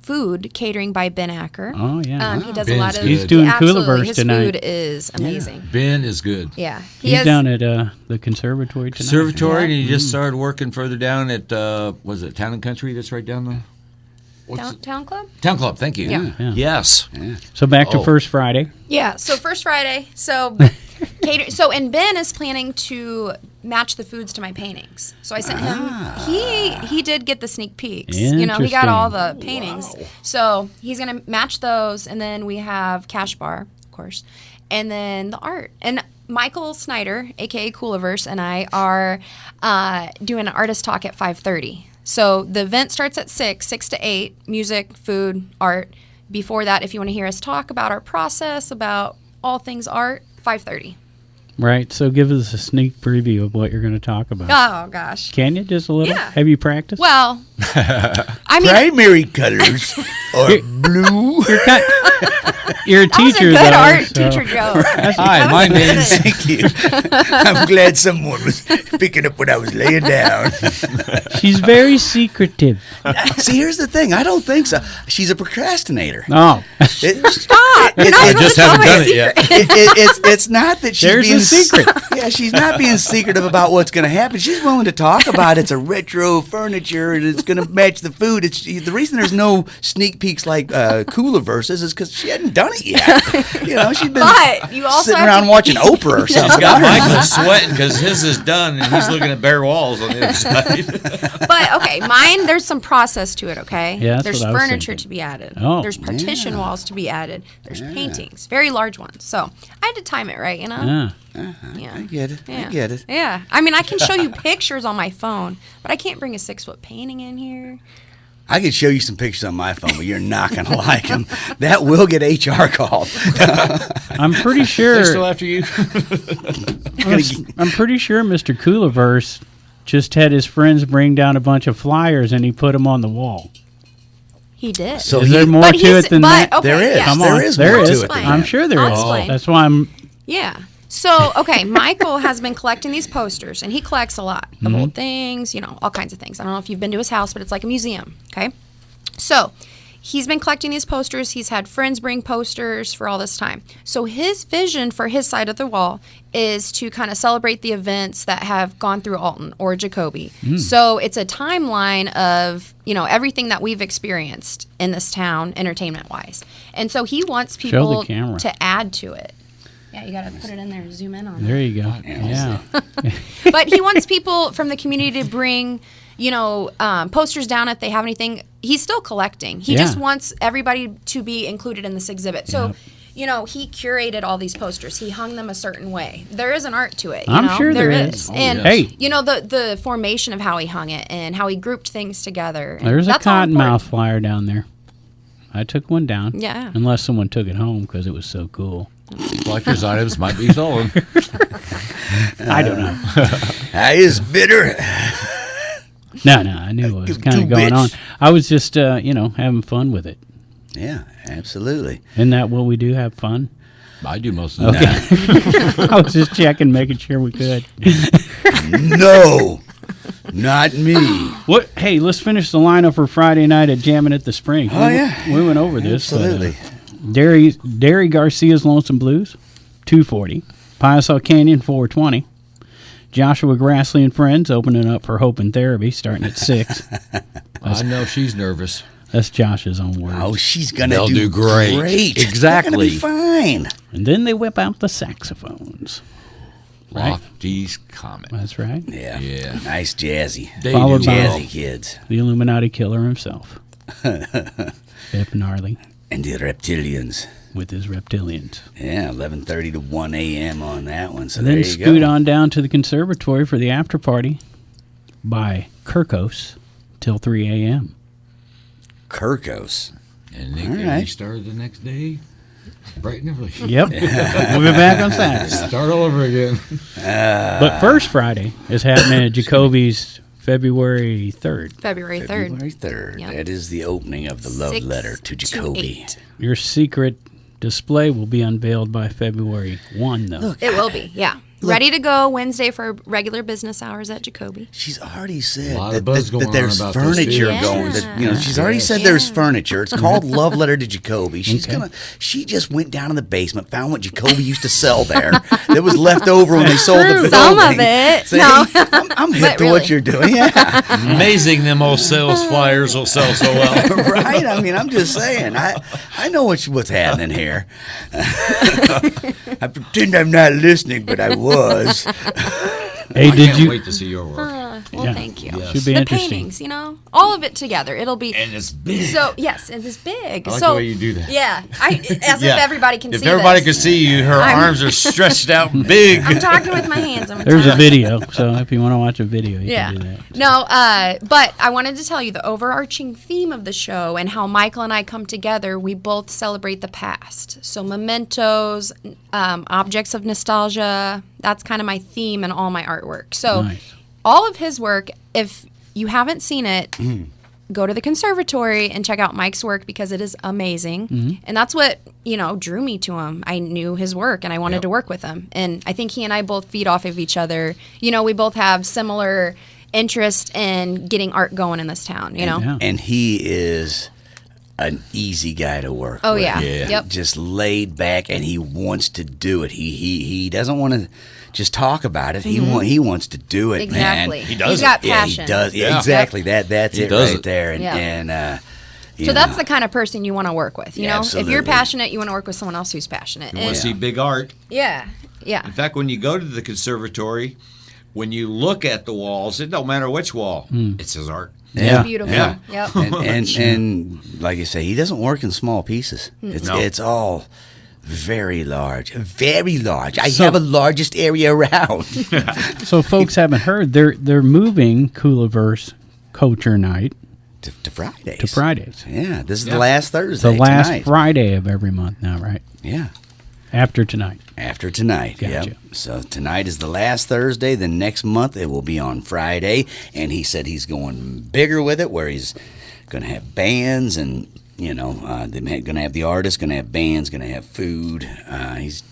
Food catering by Ben Acker.
Oh, yeah.
He does
Ben's
a lot of.
good. He's
doing
absolutely,
Kooliverse
his
tonight.
food is amazing.
Ben is good.
Yeah,
He's down at the conservatory tonight.
Conservatory, and he
Mm.
just started working further down at, was it Town and Country that's right down there?
Town Club.
Town Club, thank you.
Yeah.
Yeah.
Yes.
So back to
Oh.
First Friday.
Yeah. So First Friday. So cater. So and Ben is planning to match the foods to my paintings. So I sent him. He did get the sneak peeks. You know, he got all the paintings. So he's gonna match those, and then we have Cash Bar, of course, and then the art. And Michael Snyder, aka Kooliverse, and I are doing an artist talk at 5:30. So the event starts at 6 to 8, music, food, art. Before that, if you want to hear us talk about our process, about all things art, 5:30.
Right. So give us a sneak preview of what you're going to talk about.
Oh, gosh.
Can you just a little?
Yeah.
Have you practiced?
Well, I mean,
Primary colors are blue.
You're a
that was a
teacher,
good
though.
art
so-
teacher joke.
Hi, my name's.
Thank you. I'm glad someone was picking up what I was laying down.
She's very secretive.
See, here's the thing. I don't think so. She's a procrastinator.
Oh,
Stop. You're not
I
supposed
just
to tell
haven't
my
done it yet.
secret.
It's not that she's
There's
being
a secret.
Yeah, she's not being secretive about what's going to happen. She's willing to talk about it's a retro furniture and it's going to match the food. It's the reason there's no sneak peeks like Kooliverses is because she hadn't done it yet. You know, she's been
But you also
sitting
have
around
to-
watching Oprah or
He's
something.
got Michael sweating because his is done and he's looking at bare walls on the other side.
But okay, mine, there's some process to it, okay?
Yeah, that's
there's
what I was
furniture
thinking.
to be added.
Oh.
There's partition walls to be added. There's paintings, very large ones. So I had to time it right, you know?
yeah.
Yeah.
I get it.
Yeah.
I get it.
Yeah. I mean, I can show you pictures on my phone, but I can't bring a 6-foot painting in here.
I could show you some pictures on my phone, but you're not going to like them. That will get HR called.
I'm pretty
They're
sure.
still after you.
I'm pretty sure Mr. Kooliverse just had his friends bring down a bunch of flyers and he put them on the wall.
He did.
So
Is there more
But
to
he's-
it than
but-
that?
okay,
There is.
yes.
Come
There
on,
is
there
more to
is.
it than
I'm
that.
sure there
I'll
is.
explain.
That's why I'm.
Yeah. So, okay, Michael has been collecting these posters, and he collects a lot of old things, all kinds of things. I don't know if you've been to his house, but it's like a museum, okay? So, he's been collecting these posters. He's had friends bring posters for all this time. So, his vision for his side of the wall is to kind of celebrate the events that have gone through Alton or Jacoby. So, it's a timeline of, everything that we've experienced in this town, entertainment-wise. And so, he wants
Show the
people
camera.
to add to it. Yeah, you got to put it in there and zoom in on it.
There you go. Yeah.
But he wants people from the community to bring, posters down if they have anything. He's still collecting. He just
Yeah.
wants everybody to be included in this exhibit. So, he curated all these posters. He hung them a certain way. There is an art to it.
I'm sure there
there
is.
is.
Oh,
And,
yes. Hey.
the formation of how he hung it and how he grouped things together. And
There's a
that's all important.
cottonmouth flyer down there. I took one down.
Yeah.
Unless someone took it home because it was so cool.
Collector's items might be stolen.
I don't know.
I is bitter.
No, I knew what was kind
Too
of going
bitch.
on. I was just, having fun with it.
Yeah, absolutely.
Isn't that what we do? Have fun?
I do most of that.
I was just checking, making sure we could.
No, not me.
What? Hey, let's finish the lineup for Friday night at Jammin' at the Spring.
Oh, yeah.
We went over this. but,
Absolutely.
Darry Garcia's Lonesome Blues, 240. Piasa Canyon, 420. Joshua Grassle and Friends opening up for Hope and Therapy, starting at 6.
I know she's nervous.
That's Josh's own words.
Oh, she's gonna
They'll do
great.
great.
They're
Exactly.
gonna be fine.
And then they whip out the saxophones. Right.
Lofty's Comet.
That's right.
Yeah.
Yeah.
Nice jazzy.
They
Followed
do
by-
well.
Jazzy kids.
The Illuminati killer himself. Biff Knarly
And the Reptilians.
with his Reptilians.
Yeah, 11:30 to 1 a.m. on that one. So
And
there
then
you
scoot
go.
on down to the conservatory for the after party by Kirkos till 3 a.m.
Kirkos.
And they
All
get
right.
restarted the next day. Bright and early.
Yep. We'll be back on Saturday.
Start all over again.
But first Friday is happening at Jacoby's February 3rd.
February 3rd.
February 3rd.
Yep.
That is the opening of the love
6
letter to Jacoby.
8.
Your secret display will be unveiled by February 1, though.
It will be, yeah. Ready to go Wednesday for regular business hours at Jacoby.
She's already said
A lot
that,
of buzz going
that there's
on about this,
furniture
too.
going. That, she's already said
Yeah.
there's furniture. It's called Love Letter to Jacoby. She's
Okay.
She just went down in the basement, found what Jacoby used to sell there that was left over when they sold the building.
Some of it.
See,
No.
I'm hip
But
to
really.
what you're doing. Yeah,
Amazing them old sales flyers will sell so well.
right. I mean, I'm just saying. I know what's happening here. I pretend I'm not listening, but I was.
Hey,
I
did
can't
you?
wait to see your work.
Well,
Yeah.
thank you.
Should be
The
interesting.
paintings, all of it together. It'll be
And it's big.
so. Yes, it is big.
I like
so
the way you do that.
yeah, as if everybody can
If
see.
everybody
this.
could see you, her
I'm-
arms are stretched out big.
I'm talking with my hands. I'm
There's a
talking.
video, so if you want to watch a video, you
Yeah.
can do that.
No, but I wanted to tell you the overarching theme of the show and how Michael and I come together. We both celebrate the past. So mementos, objects of nostalgia. That's kind of my theme in all my artwork. So
Nice.
all of his work, if you haven't seen it, go to the conservatory and check out Mike's work because it is amazing. And that's what, drew me to him. I knew his work and I wanted to work with him. And I think he and I both feed off of each other. We both have similar interest in getting art going in this town,
Yeah.
And he is an easy guy to work
Oh,
with.
yeah.
Yeah.
Yep.
Just laid back, and he wants to do it. He doesn't want to just talk about it. He wants to do it,
Exactly.
man.
He does
He's
it.
got
Yeah,
passion.
he does. Yeah,
Yeah.
exactly. That's
He
it
does
right
it.
there. And,
Yeah.
you
So
know.
that's the kind of person you want to work with,
Yeah,
If you're
absolutely.
passionate, you want to work with someone else who's passionate.
You want
And-
to see big art.
yeah. Yeah.
In fact, when you go to the conservatory, when you look at the walls, it don't matter which wall, it's his art.
Yeah.
Beautiful.
Yeah.
Yep.
and like I say, he doesn't work in small pieces.
No.
It's all very large, very large. I
So-
have a largest area around.
So, folks haven't heard they're moving Kooliverse Culture Night
to Fridays.
To Fridays.
Yeah, this is the last Thursday.
The last
tonight.
Friday of every month now, right?
Yeah.
After tonight.
After tonight,
Gotcha.
yep. So tonight is the last Thursday. Then next month it will be on Friday. And he said he's going bigger with it, where he's going to have bands and, they're going to have the artists, going to have bands, going to have food. He's,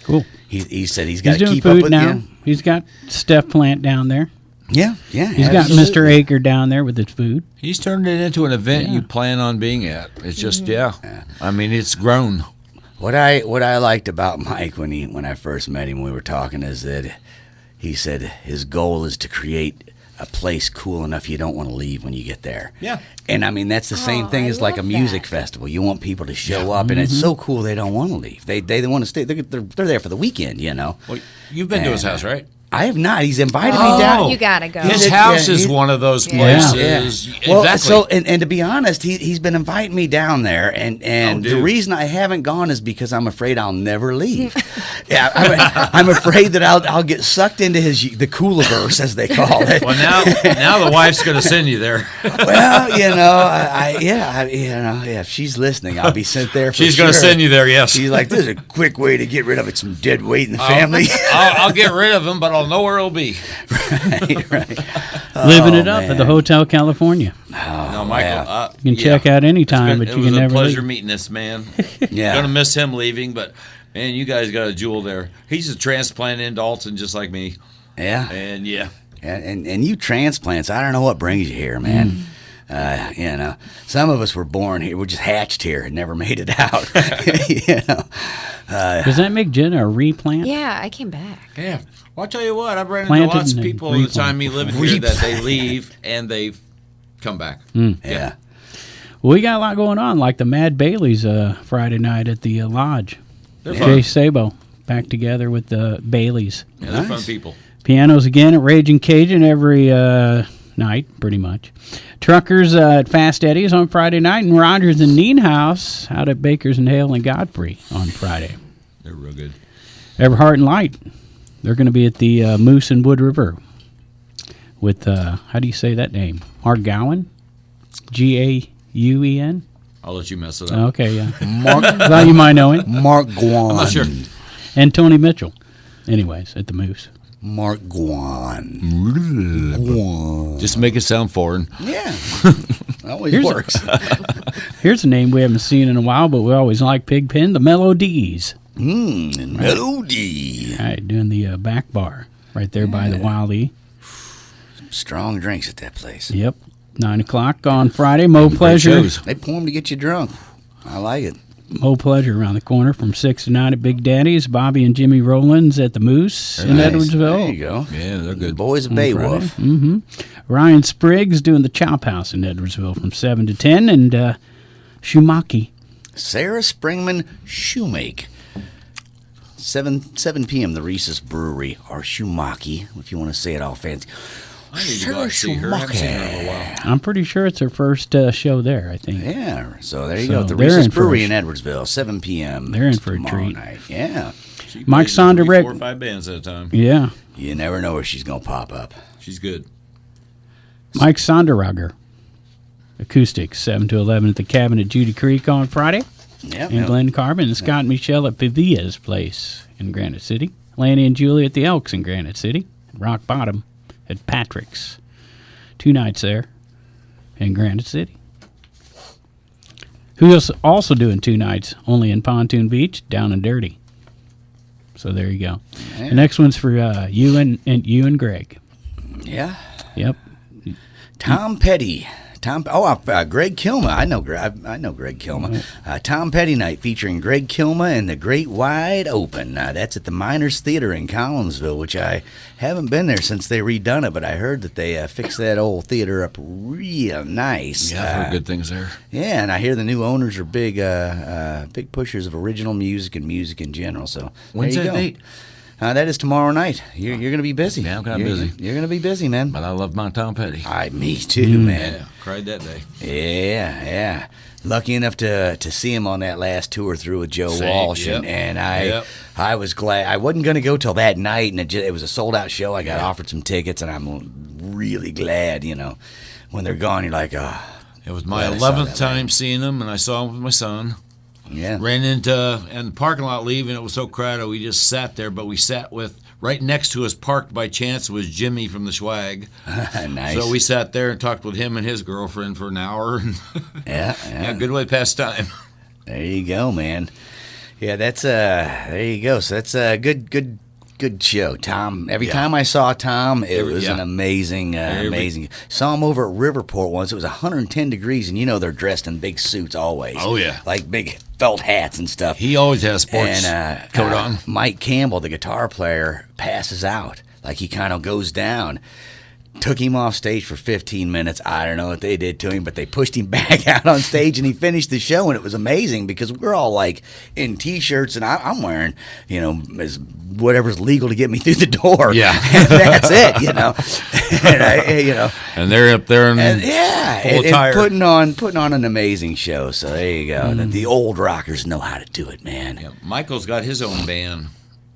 Cool.
He said he's got
He's
to
doing
keep up
food
with
now.
you.
He's got Steph Plant down there.
Yeah.
He's got Mr. Aker down there with his food.
He's turned it into an event you plan on being at. It's just, I mean, it's grown.
What I liked about Mike when I first met him, we were talking, is that he said his goal is to create a place cool enough you don't want to leave when you get there.
Yeah.
And I mean, that's the same thing
I
as like a
love
music
that.
festival. You want people to show up, and it's so cool they don't want to leave. They want to stay. They're there for the weekend,
Well, you've been to his house, right?
I have not. He's invited me down.
You gotta go.
His
Yeah,
house
yeah,
is
he-
one of those
Yeah.
places.
Well,
Exactly.
so and to be honest, he's been inviting me down there, and the
dude.
reason I haven't gone is because I'm afraid I'll never leave. I'm afraid that I'll get sucked into the Kooliverse, as they call it.
Well, now the wife's going to send you there.
Well, if she's listening, I'll be sent there. For
She's going to
sure.
send you there, yes.
She's like, "This is a quick way to get rid of some dead weight in the family."
I'll get rid of him, but I'll know where he'll be.
right.
Living it up at the
man.
Hotel California.
No, Michael.
yeah.
You can check out any time, but
it
you
was
can
a
never
pleasure
leave.
meeting this man.
Yeah.
Gonna miss him leaving, but man, you guys got a jewel there. He's a transplant into Alton just like me,
Yeah.
and
And you transplants, I don't know what brings you here, man. Some of us were born here, we're just hatched here and never made it out.
Does that make Jenna a replant?
Yeah, I came back.
yeah. Well, I'll tell you what, I've ran into
Planted
lots of
and
people in the time me living here that they
Replant.
leave and they come back.
Yeah.
Well, we got a lot going on, like the Mad Baileys Friday night at the lodge.
They're
Jay
fun.
Sabo back together with the Baileys.
Yeah, they're fun
Nice.
people.
Pianos again at Raging Cajun every night, pretty much. Truckers at Fast Eddie's on Friday night, and Rogers and Neenhouse out at Bakers and Hale and Godfrey on Friday.
They're real good.
Everhart and Light, they're going to be at the Moose and Wood River with, how do you say that name? Mark Gowan? Gauen?
I'll let you mess it up.
Okay, yeah.
Mark,
Thought you might know him.
Mark Guan.
I'm not sure.
And Tony Mitchell. Anyways, at the Moose.
Mark Guan.
just make it sound foreign.
Yeah. Always
Here's
works.
Here's a name we haven't seen in a while, but we always like Pigpen, the Melodies.
Melody.
All right, doing the back bar right there by the Wild E.
Strong drinks at that place.
Yep. 9 o'clock on Friday. Mo Pleasure.
shows.
They pour them to get you drunk. I like it.
Mo Pleasure around the corner from 6 to 9 at Big Daddy's. Bobby and Jimmy Rowlands at the Moose in
Nice.
Edwardsville.
There you go.
Yeah, they're good.
Boys of
on
Beowulf.
Friday. Mm-hmm. Ryan Spriggs doing the Chop House in Edwardsville from 7 to 10. And Shumaki.
Sarah Springman Shoemake. 7 p.m. the Reese's Brewery, or Shumaki, if you want to say it all fancy.
I need to go out and see her. I haven't seen her in a while.
I'm pretty sure it's her first show there, I think.
Yeah, so there you
So
go. The
they're
Reese's
in for
Brewery
a-
in Edwardsville, 7 p.m.
They're in for a
tomorrow
treat.
night. Yeah.
She
Mike
plays with 3,
Sonderbeck-
4 or 5 bands at a time.
Yeah.
You never know where she's going to pop up.
She's good.
Mike Sonderrager. Acoustics, 7 to 11 at the Cabin at Judy Creek on Friday.
Yep.
And Glenn Carbon and Scott and Michelle at Pavia's place in Granite City. Lanny and Julie at the Elks in Granite City. Rock Bottom at Patrick's. 2 nights there in Granite City. Who's also doing 2 nights only in Pontoon Beach, Down and Dirty. So there you go.
Yeah.
The next one's for you and Greg.
Yeah.
Yep.
Tom Petty. Greg Kilma. I know Greg Kilma. Tom Petty night featuring Greg Kilma and the Great Wide Open. That's at the Miners Theater in Collinsville, which I haven't been there since they redone it, but I heard that they fixed that old theater up real nice.
Yeah, I've heard good things there.
Yeah, and I hear the new owners are big pushers of original music and music in general. So
When's
there you
that
go.
date?
That is tomorrow night. You're going to be busy.
Yeah, I'm kinda
You're-
busy.
You're going to be busy, man.
But I love my Tom Petty.
Me too, man.
Yeah, cried that day.
Yeah. Lucky enough to see him on that last tour through with Joe
Same,
Walsh,
yep.
and
Yep.
I was glad. I wasn't going to go till that night, and it was a sold out show. I got offered some tickets, and I'm really glad. When they're gone, you're like, oh,
It was my
Glad I saw
11th
that,
time
man.
seeing him, and I saw him with my son.
Yeah.
Ran into in the parking lot leaving. It was so crowded. We just sat there, but we sat with right next to us, parked by chance, was Jimmy from the Swag.
Nice.
So we sat there and talked with him and his girlfriend for an hour.
Yeah.
Good way to pass time.
There you go, man. Yeah, that's there you go. So that's a good show, Tom. Every time I saw Tom, it was an amazing. Saw him over at Riverport once. It was 110 degrees, and they're dressed in big suits always.
Oh, yeah.
Like big felt hats and stuff.
He always has sports coat on.
Mike Campbell, the guitar player, passes out. Like he kind of goes down. Took him off stage for 15 minutes. I don't know what they did to him, but they pushed him back out on stage, and he finished the show, and it was amazing because we're all like in T-shirts, and I'm wearing, whatever's legal to get me through the door.
Yeah,
and that's it.
And they're up there
and
full attire.
putting on an amazing show. So there you go. The old rockers know how to do it, man.
Yeah, Michael's got his own band.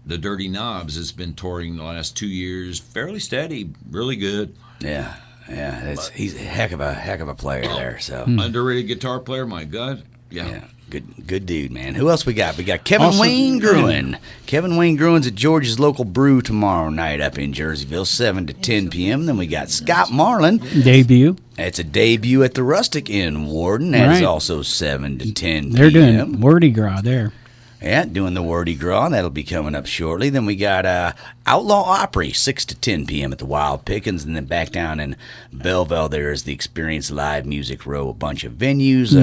The Dirty Knobs has been touring the last 2 years, fairly steady, really good.
Yeah. He's a heck of a player there. So
Underrated guitar player, my God. Yeah.
Good dude, man. Who else we got? We got Kevin Wayne Gruen. Kevin Wayne Gruen's at George's Local Brew tomorrow night up in Jerseyville, 7 to 10 p.m. Then we got Scott Marlin.
Debut.
It's a debut at the Rustic in Warden. That is also 7 to 10 p.m.
They're doing Wordy Gras there.
Yeah, doing the Wordy Gras. That'll be coming up shortly. Then we got Outlaw Opry, 6 to 10 p.m. at the Wild Pickens. And then back down in Belleville, there is the Experience Live Music Row, a bunch of venues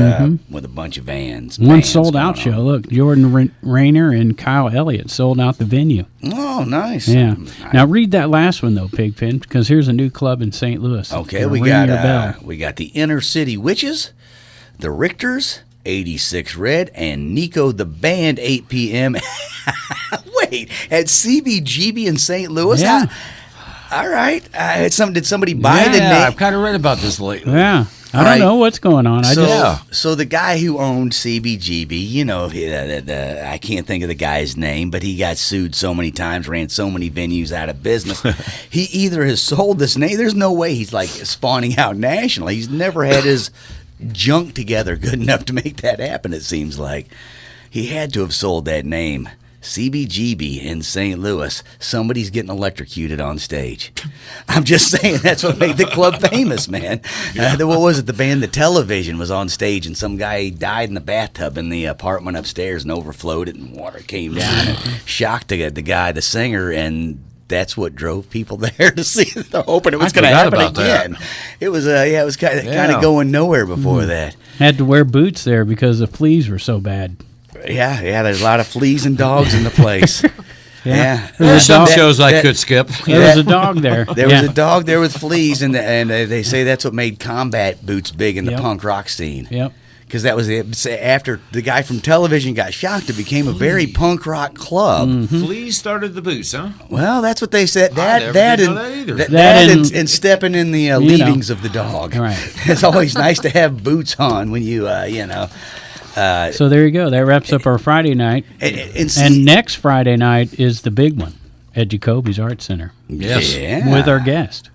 with a bunch of bands.
One sold-out show. Look, Jordan Rayner and Kyle Elliott sold out the venue.
Oh, nice.
Yeah. Now read that last one, though, Pigpen, because here's a new club in St. Louis.
Okay, we got the Inner City Witches, the Richters, 86 Red, and Nico the Band, 8 p.m. Wait, at CBGB in St. Louis?
Yeah.
All right. Did somebody buy the name?
I've kind of read about this lately.
Yeah. I don't know what's going on.
So the guy who owned CBGB, I can't think of the guy's name, but he got sued so many times, ran so many venues out of business. He either has sold this name. There's no way he's like spawning out nationally. He's never had his junk together good enough to make that happen, it seems like. He had to have sold that name. CBGB in St. Louis. Somebody's getting electrocuted on stage. I'm just saying, that's what made the club famous, man. What was it? The band The Television was on stage, and some guy died in the bathtub in the apartment upstairs and overflowed it, and water came down and shocked the singer, and that's what drove people there to see it. They're hoping it was going to happen again.
That.
It was kind of going nowhere before that.
Had to wear boots there because the fleas were so bad.
Yeah. There's a lot of fleas and dogs in the place. Yeah.
There's some shows I could skip.
There was a dog there.
There was a dog there with fleas, and they say that's what made combat boots big in the punk rock scene.
Yep.
Because that was after the guy from Television got shocked, it became a very punk rock club.
Fleas started the boots, huh?
Well, that's what they said.
That
and stepping in the leavings of the dog.
Right.
It's always nice to have boots on when you,
So there you go. That wraps up our Friday night. And next Friday night is the big one at Jacoby's Art Center.
Yes.
Yeah.
With our guest.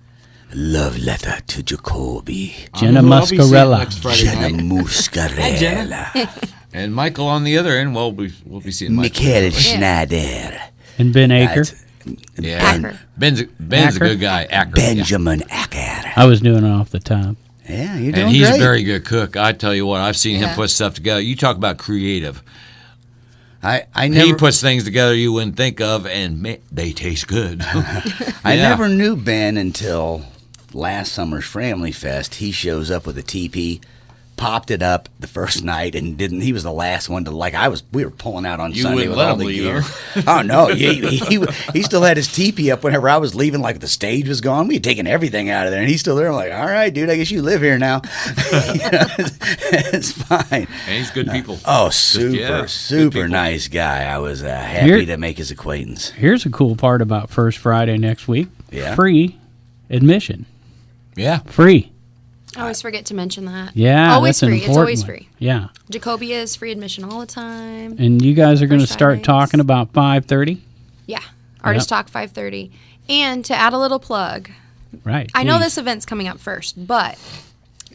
Love letter to Jacoby.
Jenna Muscarella.
Jenna Muscarella.
And Michael on the other end, we'll be seeing Michael.
Michael Snyder.
And Ben Aker.
Yeah. Ben's a good guy. Acker.
Benjamin Acker.
I was doing it off the top.
Yeah, you're doing
And he's
great.
a very good cook. I tell you what, I've seen him put stuff together. You talk about creative. He puts things together you wouldn't think of, and they taste good.
I never knew Ben until last summer's Family Fest. He shows up with a teepee, popped it up the first night, and didn't. He was the last one to we were pulling out on Sunday with all the gear. Oh no, he still had his teepee up whenever I was leaving. Like the stage was gone, we had taken everything out of there, and he's still there. I'm like, all right, dude, I guess you live here now. It's fine.
And he's good people.
Oh, super nice guy. I was happy to make his acquaintance.
Here's a cool part about First Friday next week.
Yeah.
Free admission.
Yeah.
Free.
I always forget to mention that.
Yeah,
always
that's
free. It's always
one.
free.
Yeah.
Jacoby is free admission all the time.
And you guys are going to
First
start
Fridays.
talking about 5:30?
Yeah. Artist Talk 5:30. And to add a little plug,
Right.
I know
please.
this event's coming up first, but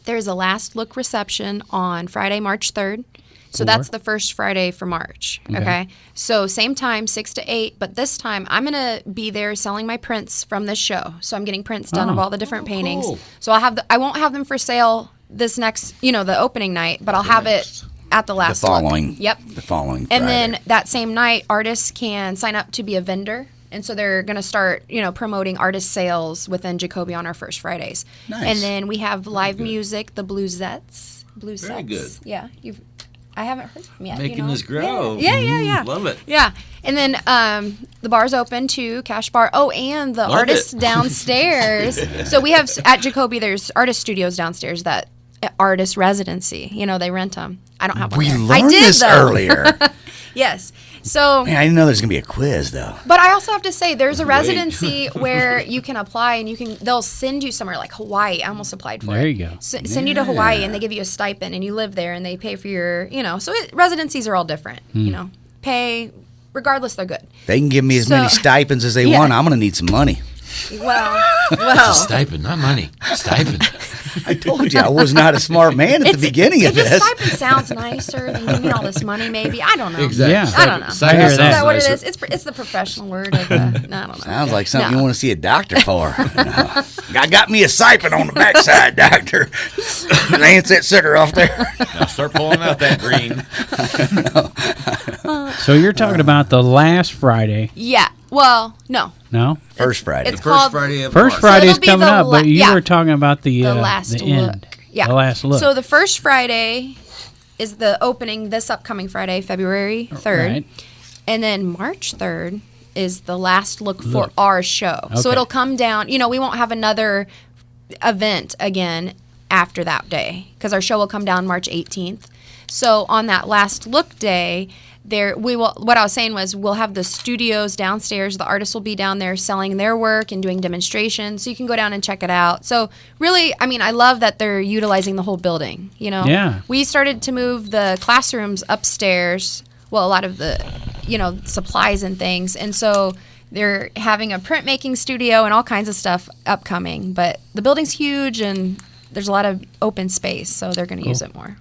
There's a last look reception on Friday, March 3rd. So that's the first Friday for March. Okay. So same time, 6 to 8. But this time I'm going to be there selling my prints from this show. So I'm getting prints done of all the different paintings.
Cool.
So I won't have them for sale this next, the opening night, but I'll have it at the last
following.
look. Yep.
The following
And
Friday.
then that same night, artists can sign up to be a vendor. And so they're going to start, promoting artist sales within Jacoby on our first Fridays.
Nice.
And then we have live music, the Bluesettes.
Very good.
Yeah. I haven't heard them yet.
Making this grow.
Yeah.
Love it.
Yeah. And then the bar's open too, Cash Bar. Oh, and the
Love
artists
it.
downstairs. So we have, at Jacoby, there's artist studios downstairs that artist residency. They rent them. I don't have one.
We
there.
learned
I did,
this
though.
earlier.
Yes. So,
Man, I didn't know there's going to be a quiz, though.
but I also have to say, there's a residency where you can apply and they'll send you somewhere like Hawaii. I almost applied for it.
There you go.
Send you to Hawaii and they give you a stipend and you live there and they pay for your, so residencies are all different, pay, regardless, they're good.
They can give me as many
So-
stipends as they
Yeah.
want. I'm going to need some money.
Well,
Stipend, not money. Stipend.
I told you I was not a smart man at the beginning of
the
this.
stipend sounds nicer than giving me all this money, maybe. I don't know.
Exactly.
Yeah.
I don't know.
Stipend
I hear
Is
that.
that what it
nicer.
is? It's the professional word of no, I don't know.
Sounds like something
No.
you want to see a doctor for. No. I got me a siphon on the backside, doctor. Lance that sugar off there.
Now start pulling out that green.
So you're talking about the last Friday?
Yeah. Well, no.
No,
First Friday.
It's
First
called
Friday of
first
March.
Friday's
it'll be
coming
the
up, but you
yeah.
were talking about the
last
the
look.
end.
Yeah.
The last look.
So the first Friday is the opening this upcoming Friday, February 3rd.
Right.
And then March 3rd is the last look for our show. So
Okay.
it'll come down, we won't have another event again after that day because our show will come down March 18th. So on that last look day, what I was saying was we'll have the studios downstairs. The artists will be down there selling their work and doing demonstrations. So you can go down and check it out. So really, I love that they're utilizing the whole building,
Yeah.
We started to move the classrooms upstairs. Well, a lot of the, supplies and things. And so they're having a printmaking studio and all kinds of stuff upcoming. But the building's huge and there's a lot of open space. So they're going to use it more.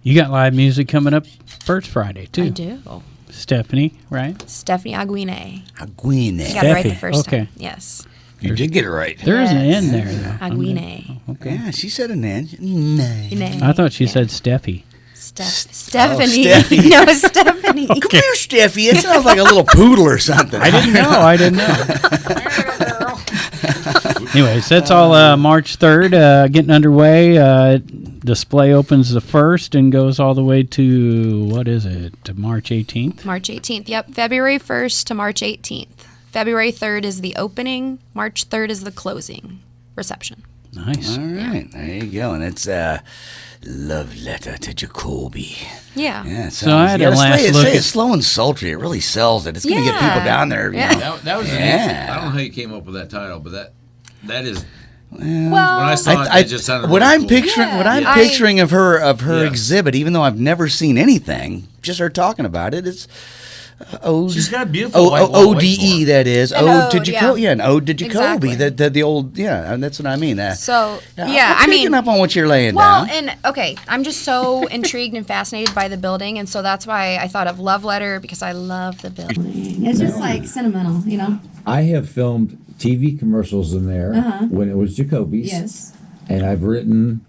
You got live music coming up first Friday too.
I do.
Stephanie, right?
Stephanie Aguine.
Aguine.
I got it right the
Steffi,
first
okay.
time. Yes.
You did get it right.
There is an
Yes.
N there though.
Aguine.
Yeah, she said a name. Nah.
I thought she said Steffi.
Stephanie.
Stephanie.
No, Stephanie.
Come here, Steffi. It sounds like a little poodle or something.
I didn't know. Anyways, that's all March 3rd getting underway. Display opens the 1st and goes all the way to, to March 18th?
March 18th. Yep. February 1st to March 18th. February 3rd is the opening. March 3rd is the closing reception.
Nice.
All right, there you go. And it's Love Letter to Jacoby.
Yeah.
Yeah, it
So I had
you
a
gotta
last
say it,
look
say
at-
it's slow and sultry. It really sells it. It's going to get people down there.
Yeah.
You know.
That was an
Yeah.
easy. I don't know how you came up with that title, but that is.
Well,
When I saw it, that just sounded
what
really
I'm
cool.
picturing,
Yeah.
what I'm
Yeah.
picturing of her
Yeah.
exhibit, even though I've never seen anything, just her talking about it, it's ode.
She's got a beautiful white wall
ODE.
whiteboard.
That is
An
ode to
ode,
Jacoby.
yeah.
Yeah, an ode to Jacoby.
Exactly.
The old and that's what I mean.
so,
I'm
I
picking
mean,
up on what you're laying
well,
down.
and okay, I'm just so intrigued and fascinated by the building, and so that's why I thought of Love Letter because I love the building.
It's just like sentimental,
I have filmed TV commercials in there when it was Jacoby's.
Yes.
And I've written,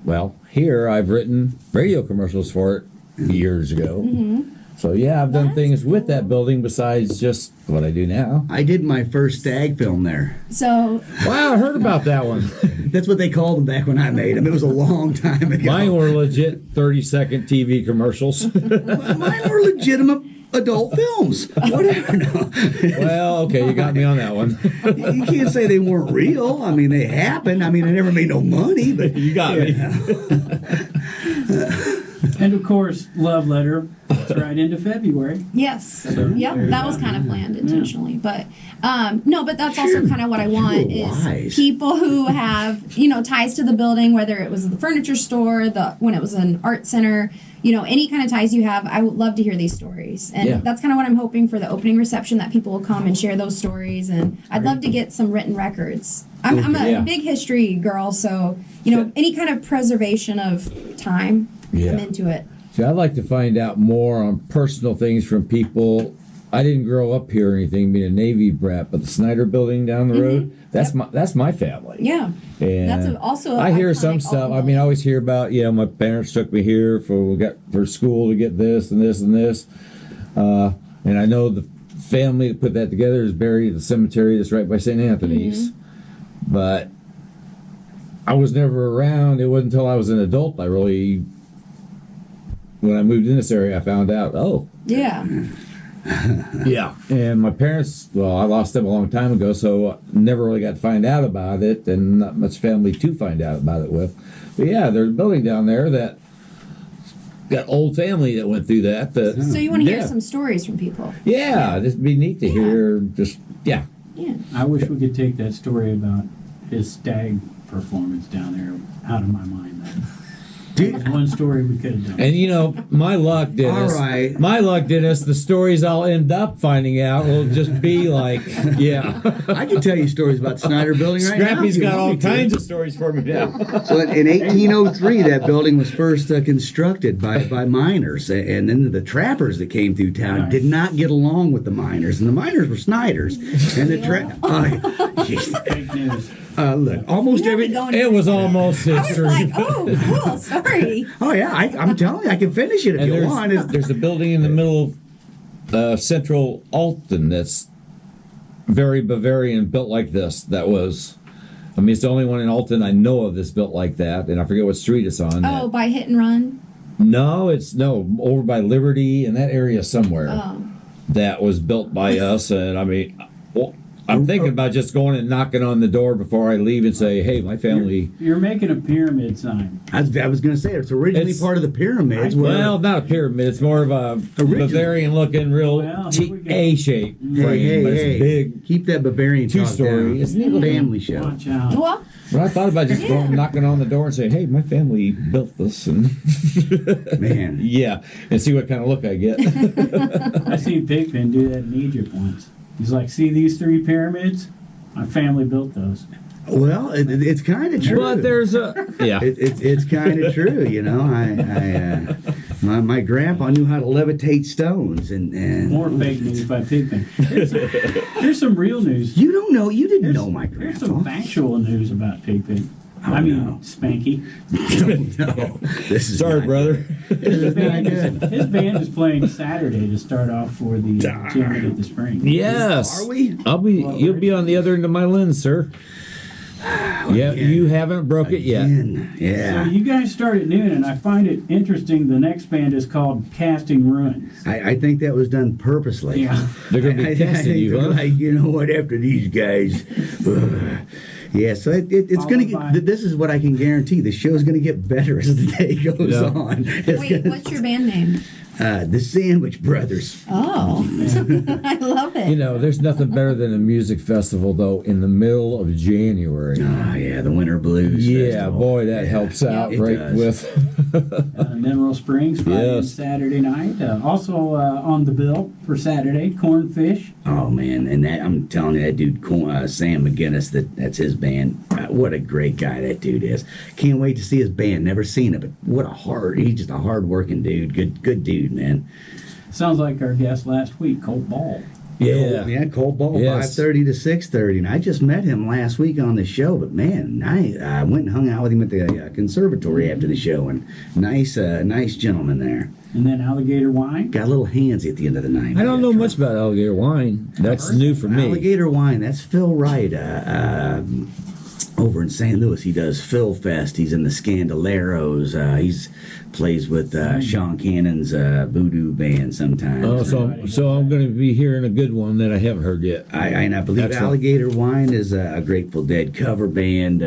I've written radio commercials for it years ago. So yeah, I've done things with that building besides just what I do now.
I did my first stag film there.
So
Wow, I heard about that one.
That's what they called them back when I made them. It was a long time ago.
Mine were legit 30-second TV commercials.
Mine were legitimate adult films. Whatever. No.
Well, okay, you got me on that one.
You can't say they weren't real. I mean, they happened. I mean, I never made no money, but
You got me.
And of course, Love Letter. It's right into February.
yes, yep, that was kind of planned intentionally, but no, but that's also kind of what I want
You're
is
wise.
people who have ties to the building, whether it was the furniture store, when it was an art center, any kind of ties you have. I would love to hear these stories, and
Yeah.
that's kind of what I'm hoping for the opening reception, that people will come and share those stories, and I'd love to get some written records I'm a
Yeah.
big history girl, so any kind of preservation of time,
Yeah.
I'm into it.
See, I'd like to find out more on personal things from people. I didn't grow up here or anything, being a Navy brat, but the Snyder building down the road, that's my family.
Yeah,
And
that's also.
I hear
iconic
some stuff.
Alton
I mean, I always hear about, my parents took me here for school to get this and this and this. And I know the family that put that together is buried at the cemetery that's right by St. Anthony's. But I was never around. It wasn't until I was an adult when I moved in this area, I found out,
Yeah.
yeah. And my parents, I lost them a long time ago, so never really got to find out about it, and not much family to find out about it with. But yeah, there's a building down there that got old family that went through that.
So you want to hear some stories from people?
Yeah, this would be neat to hear.
Yeah.
I wish we could take that story about his stag performance down there out of my mind. That was one story we could have done.
And my luck, Dennis.
All right.
My luck, Dennis. The stories I'll end up finding out will just be like,
I can tell you stories about the Snyder building right now.
Scrappy's got all kinds of stories for me now.
So in 1803, that building was first constructed by miners, and then the trappers that came through town did not get along with the miners, and the miners were Snyders, and the
Fake news.
look, almost every.
It was almost
I was
history.
like, oh, cool, sorry.
Oh yeah, I'm telling you, I can finish it if
And
you want.
there's a building in the middle of central Alton that's very Bavarian, built like this. It's the only one in Alton I know of that's built like that, and I forget what street it's on.
Oh, by Hit and Run?
No, over by Liberty in that area somewhere.
Oh.
That was built by us, and I'm thinking about just going and knocking on the door before I leave and say, "Hey, my family."
You're making a pyramid sign.
I was going to say it's originally part of the pyramids.
Well, not a pyramid. It's more of a Bavarian-looking, real A shape frame, but it's big.
Keep that Bavarian
two-story. It's a neat little
family show.
Watch out.
Well,
But I thought about just going knocking on the door and saying, "Hey, my family built this," and
Man.
and see what kind of look I get.
I seen Pigpen do that in Egypt once. He's like, see these 3 pyramids? My family built those.
Well, it's kind of true.
But there's
It's kind of true, my grandpa knew how to levitate stones, and
More fake news by Pigpen. Here's some real news.
you didn't know my
Here's
grandpa.
some factual news about Pigpen. Spanky.
No, this is
sorry,
not
brother.
His band is playing Saturday to start off for the Jammin at the Spring.
Yes.
Are we?
You'll be on the other end of my lens, sir. Yeah, you haven't broke it yet.
Yeah.
So you guys start at noon, and I find it interesting. The next band is called Casting Ruins.
I think that was done purposely.
Yeah.
They're going to be testing you, huh?
Like, you know what? After these guys, yeah. So it's going to get. This is what I can guarantee. The show's going to get better as the day goes on.
wait, what's your band name?
The Sandwich Brothers.
Oh, I love it.
There's nothing better than a music festival, though, in the middle of January.
Oh yeah, the Winter Blues.
Yeah,
Festival.
boy, that helps out
it
right
does.
with.
Mineral Springs, Friday and
Yes.
Saturday night. Also on the bill for Saturday, Cornfish.
Oh man, and that I'm telling you, that dude Sam McGinnis, that's his band. What a great guy that dude is. Can't wait to see his band. Never seen it, but he's just a hard-working dude. Good dude, man.
Sounds like our guest last week, Colt Ball.
Yeah.
Cold Ball,
Yes.
5:30 to 6:30, and I just met him last week on the show. But man, I went and hung out with him at the conservatory after the show, and nice gentleman there.
And then Alligator Wine.
Got a little handsy at the end of the night.
I don't know much about alligator wine. That's new for me.
Alligator Wine. That's Phil Wright. Over in St. Louis, he does Phil Fest. He's in the Scandaleros. He's plays with Sean Cannon's voodoo band sometimes.
Oh, so I'm going to be hearing a good one that I haven't heard yet.
I believe
Excellent.
Alligator Wine is a Grateful Dead cover band.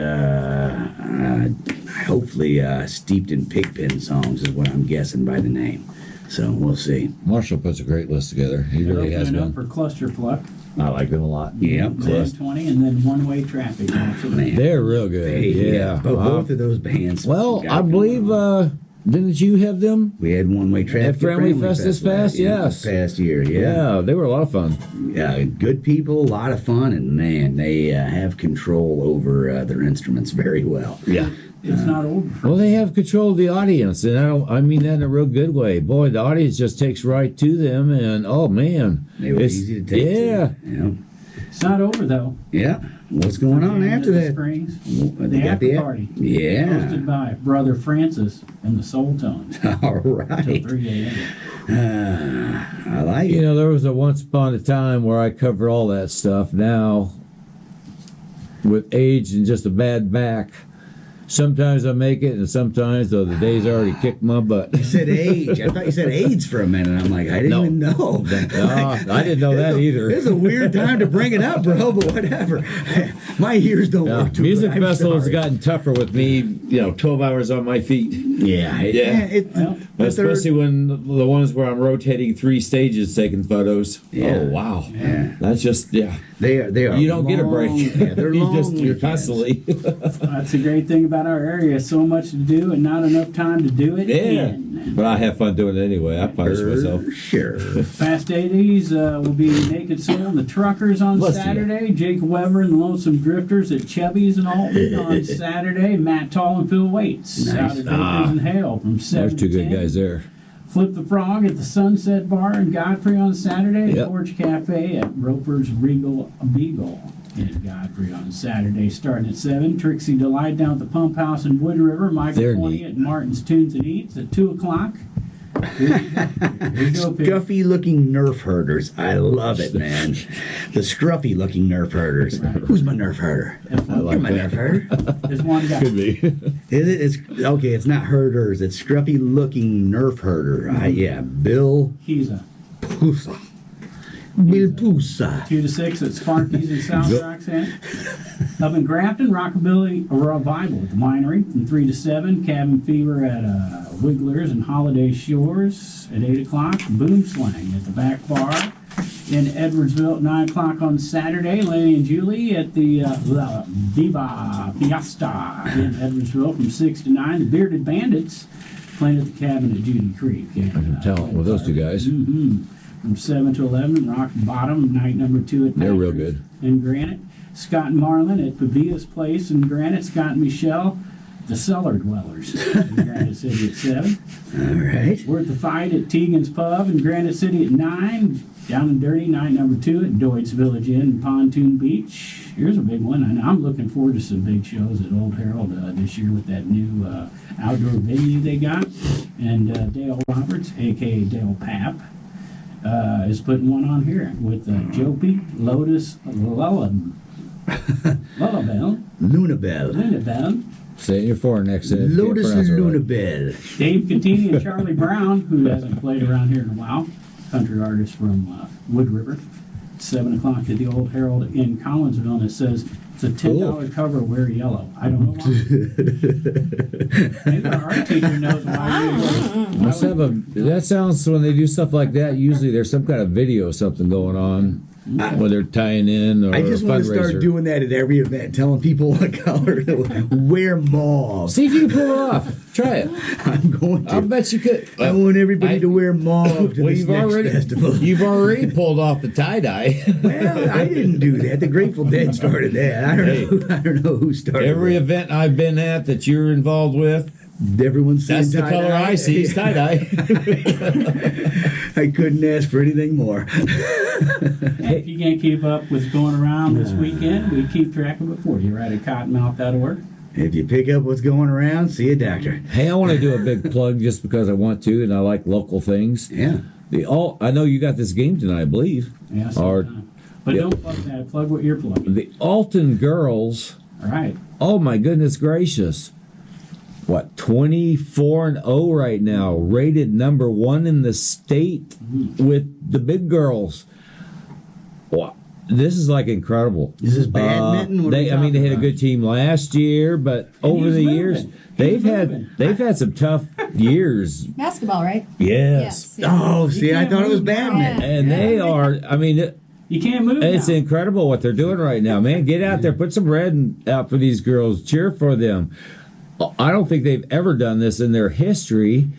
Hopefully steeped in Pigpen songs is what I'm guessing by the name. So we'll see.
Marshall puts a great list together. He
They're
really has
opening up
been.
for Cluster Pluck.
I like them a lot.
Yeah,
10:20, and then One Way Traffic.
man.
They're real good. Yeah.
Both of those bands.
Well,
got
I
it
believe
going on.
Didn't you have them?
We had one-way traffic
At Friendly Fest this past? Yes.
This past year, yeah.
Yeah, they were a lot of fun.
Yeah, good people, a lot of fun, and man, they have control over their instruments very well.
Yeah.
It's not over.
Well, they have control of the audience, and I mean that in a real good way. Boy, the audience just takes right to them, and oh man,
They were easy to take to. Yeah.
It's not over though.
Yeah. What's going on after that?
Springs.
Well,
The
they got
after party.
Yeah.
Hosted by Brother Francis and the Soul Tones.
All
Till
right.
3 a.m.
I like
You
it.
know, there was a once upon a time where I covered all that stuff. Now, with age and just a bad back, sometimes I make it, and sometimes, though, the day's already kicked my butt.
You said age. I thought you said AIDS for a minute. I'm like, I didn't even know.
I didn't know that either.
It's a weird time to bring it up, bro, but whatever. My ears don't work too
Music
good. I'm
festivals have
sorry.
gotten tougher with me, 12 hours on my feet.
Yeah.
Well,
Especially when the ones where I'm rotating 3 stages taking photos.
Yeah.
Oh, wow.
Yeah.
That's just,
They are.
You don't get a break.
Yeah, they're long.
You're
weekends.
constantly.
That's the great thing about our area. So much to do and not enough time to do it.
Yeah.
in.
But I have fun doing it anyway. I punish myself.
Sure.
Fast 80s will be Naked Soul and the Truckers on
Let's do
Saturday. Jake Weber and the Lonesome Drifters at Chubby's and Alton on Saturday. Matt Tall and Phil Waits
Nice.
out at Drifters and Hale from 7
There's 2
to
good
10.
guys there.
Flip the Frog at the Sunset Bar in Godfrey on Saturday.
Yep.
Porch Cafe at Roper's Regal Beagle in Godfrey on Saturday, starting at 7. Trixie Delight down at the Pump House in Wood River. Michael
They're
20
neat.
at Martin's Tunes and Eats at 2 o'clock. Here you go, Pig.
Scruffy looking Nerf herders. I love it, man. The scruffy looking Nerf herders. Who's my Nerf herder? You're my Nerf herder.
There's one guy.
Could be.
Is it? It's okay. It's not herders. It's scruffy looking Nerf herder. Yeah, Bill
He's a
Pusa. Bill Pusa.
2 to 6 at Sparky's in South Roxanne. Up in Grafton, Rockabilly Revival at the Winery from 3 to 7. Cabin Fever at Wigglers and Holiday Shores at 8 o'clock. Boom Slang at the Back Bar in Edwardsville at 9 o'clock on Saturday. Lanny and Julie at the Viva Fiesta in Edwardsville from 6 to 9. The Bearded Bandits playing at the cabin at Judy Creek. And,
Talent with those 2 guys.
From 7 to 11, Rock Bottom, night number 2 at
They're real
Patrick's
good.
in Granite. Scott and Marlin at Pavia's Place in Granite. Scott and Michelle, the Cellar Dwellers in Granite City at 7.
All right.
We're at the Fight at Tegan's Pub in Granite City at 9. Down and Dirty, night number 2 at Doyd's Village Inn in Pontoon Beach. Here's a big one. I'm looking forward to some big shows at Old Herald this year with that new outdoor venue they got. And Dale Roberts, a.k.a. Dale Papp, is putting one on here with Jacoby, Lotus, Lullabelle,
Lunabelle.
Say it in your foreign accent.
Lotus
Can't pronounce it right.
Lunabelle.
Dave Contini and Charlie Brown, who hasn't played around here in a while, country artist from Wood River. 7 o'clock at the Old Herald in Collinsville, and it says it's a $10 cover, wear yellow. I don't know why. Maybe our art teacher knows why.
Must have that sounds, when they do stuff like that, usually there's some kind of video or something going on, where they're tying in or
I just
a
want to
fundraiser.
start doing that at every event, telling people what color to wear mauve.
See if you can pull it off. Try it.
I'm going to.
I bet you could.
I want everybody to wear mauve to
Well,
this next festival.
you've already pulled off the tie-dye.
Well, I didn't do that. The Grateful Dead started that. I don't know who started
Every
that.
event I've been at that you're involved with,
Everyone's saying
that's the color
tie-dye.
I see, is tie-dye.
I couldn't ask for anything more.
If you can't keep up with what's going around this weekend, we keep track of it for you right at cottonmouth.org.
If you pick up what's going around, see a doctor.
Hey, I want to do a big plug just because I want to, and I like local things.
Yeah.
I know you got this game tonight, I believe.
Yeah,
Or-
sometime. But
yeah.
don't plug that. Plug what you're plugging.
The Alton girls,
All right.
oh my goodness gracious. What, 24-0 right now, rated number 1 in the state with the big girls. Wow. This is like incredible.
Is this badminton? What are we
They had a
talking
good team last year, but over
he's
the
moving.
years
He's moving.
they've had some tough years.
Basketball, right?
Yes.
Yeah.
Oh, see, I
can't
thought it was
move
badminton.
And they are, I mean,
You can't move
it's
now.
incredible what they're doing right now, man. Get out there, put some red out for these girls, cheer for them. I don't think they've ever done this in their history.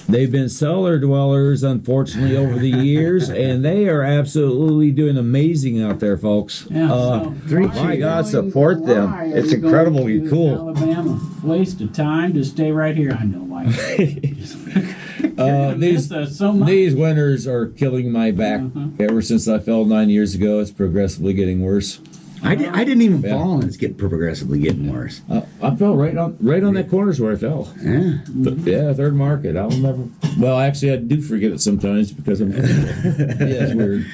They've been cellar dwellers, unfortunately, over the years, and they are absolutely doing amazing out there, folks.
Yeah,
My God, support them. It's incredibly cool.
Alabama. Waste of time to stay right here. I know why.
These winters are killing my back. Ever since I fell 9 years ago, it's progressively getting worse.
I didn't even fall, and it's progressively getting worse.
I fell right on that corner's where I fell.
Yeah.
Third market. I'll never. Well, actually, I do forget it sometimes because I'm. It's weird.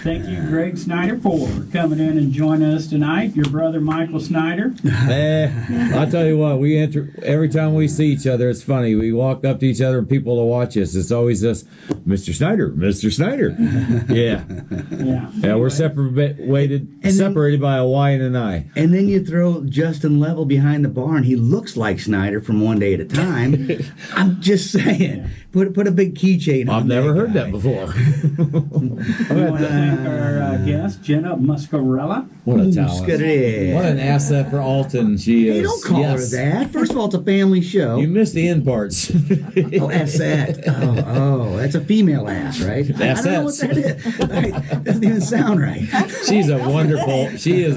Thank you, Greg Snyder, for coming in and joining us tonight. Your brother, Michael Snyder.
I'll tell you what. We enter every time we see each other. It's funny. We walk up to each other and people to watch us. It's always this, Mr. Snyder, Mr. Snyder. Yeah. We're separated by a Y and an I.
And then you throw Justin Level behind the bar, and he looks like Snyder from One Day at a Time. I'm just saying, put a big keychain on.
I've never heard that before.
We want to thank our guest, Jenna Muscarella.
What a talent! What an asset for Alton she is.
Hey, don't call her that. First of all, it's a family show.
You missed the end parts.
Asset. Oh, that's a female ass, right? I don't know what that is. Doesn't even sound right.
She is a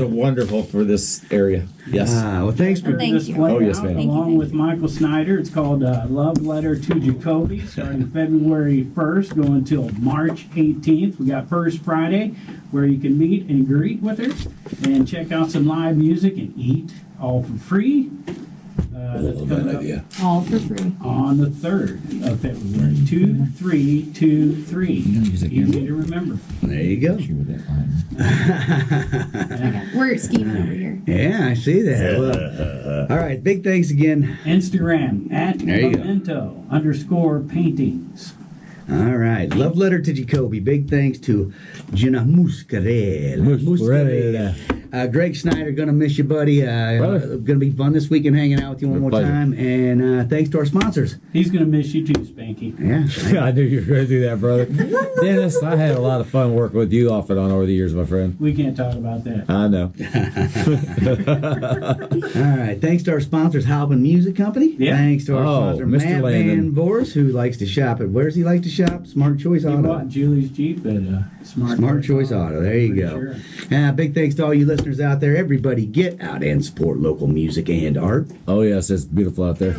wonderful for this area. Yes.
Well, thanks for
this
you.
one.
Yes, ma'am.
Along with Michael Snyder, it's called Love Letter to Jacoby, starting February 1st, going until March 18th. We got First Friday, where you can meet and greet with her and check out some live music and eat, all for free. That's coming up
All for free.
on the 3rd of February. 2323. Easy to remember.
There you go.
We're scheming over here.
Yeah, I see that. Well, all right, big thanks again.
Instagram at
There you go.
memento_paintings.
All right, love letter to Jacoby. Big thanks to Jenna Muscarella. Greg Snyder, gonna miss you, buddy. Gonna be fun this weekend hanging out with you one more time. And thanks to our sponsors.
He's going to miss you too, Spanky.
Yeah.
I knew you were going to do that, brother. Dennis, I had a lot of fun working with you off and on over the years, my friend.
We can't talk about that.
I know.
All right, thanks to our sponsors, Halpin Music Company.
Yeah.
Thanks to our sponsor,
Mr.
Matt Voorhis, who likes to shop at, where does he like to shop? Smart Choice
He
Auto.
bought Julie's Jeep at
Smart Choice Auto. There you go.
Sure.
Big thanks to all you listeners out there. Everybody get out and support local music and art.
Oh, yes, it's beautiful out there.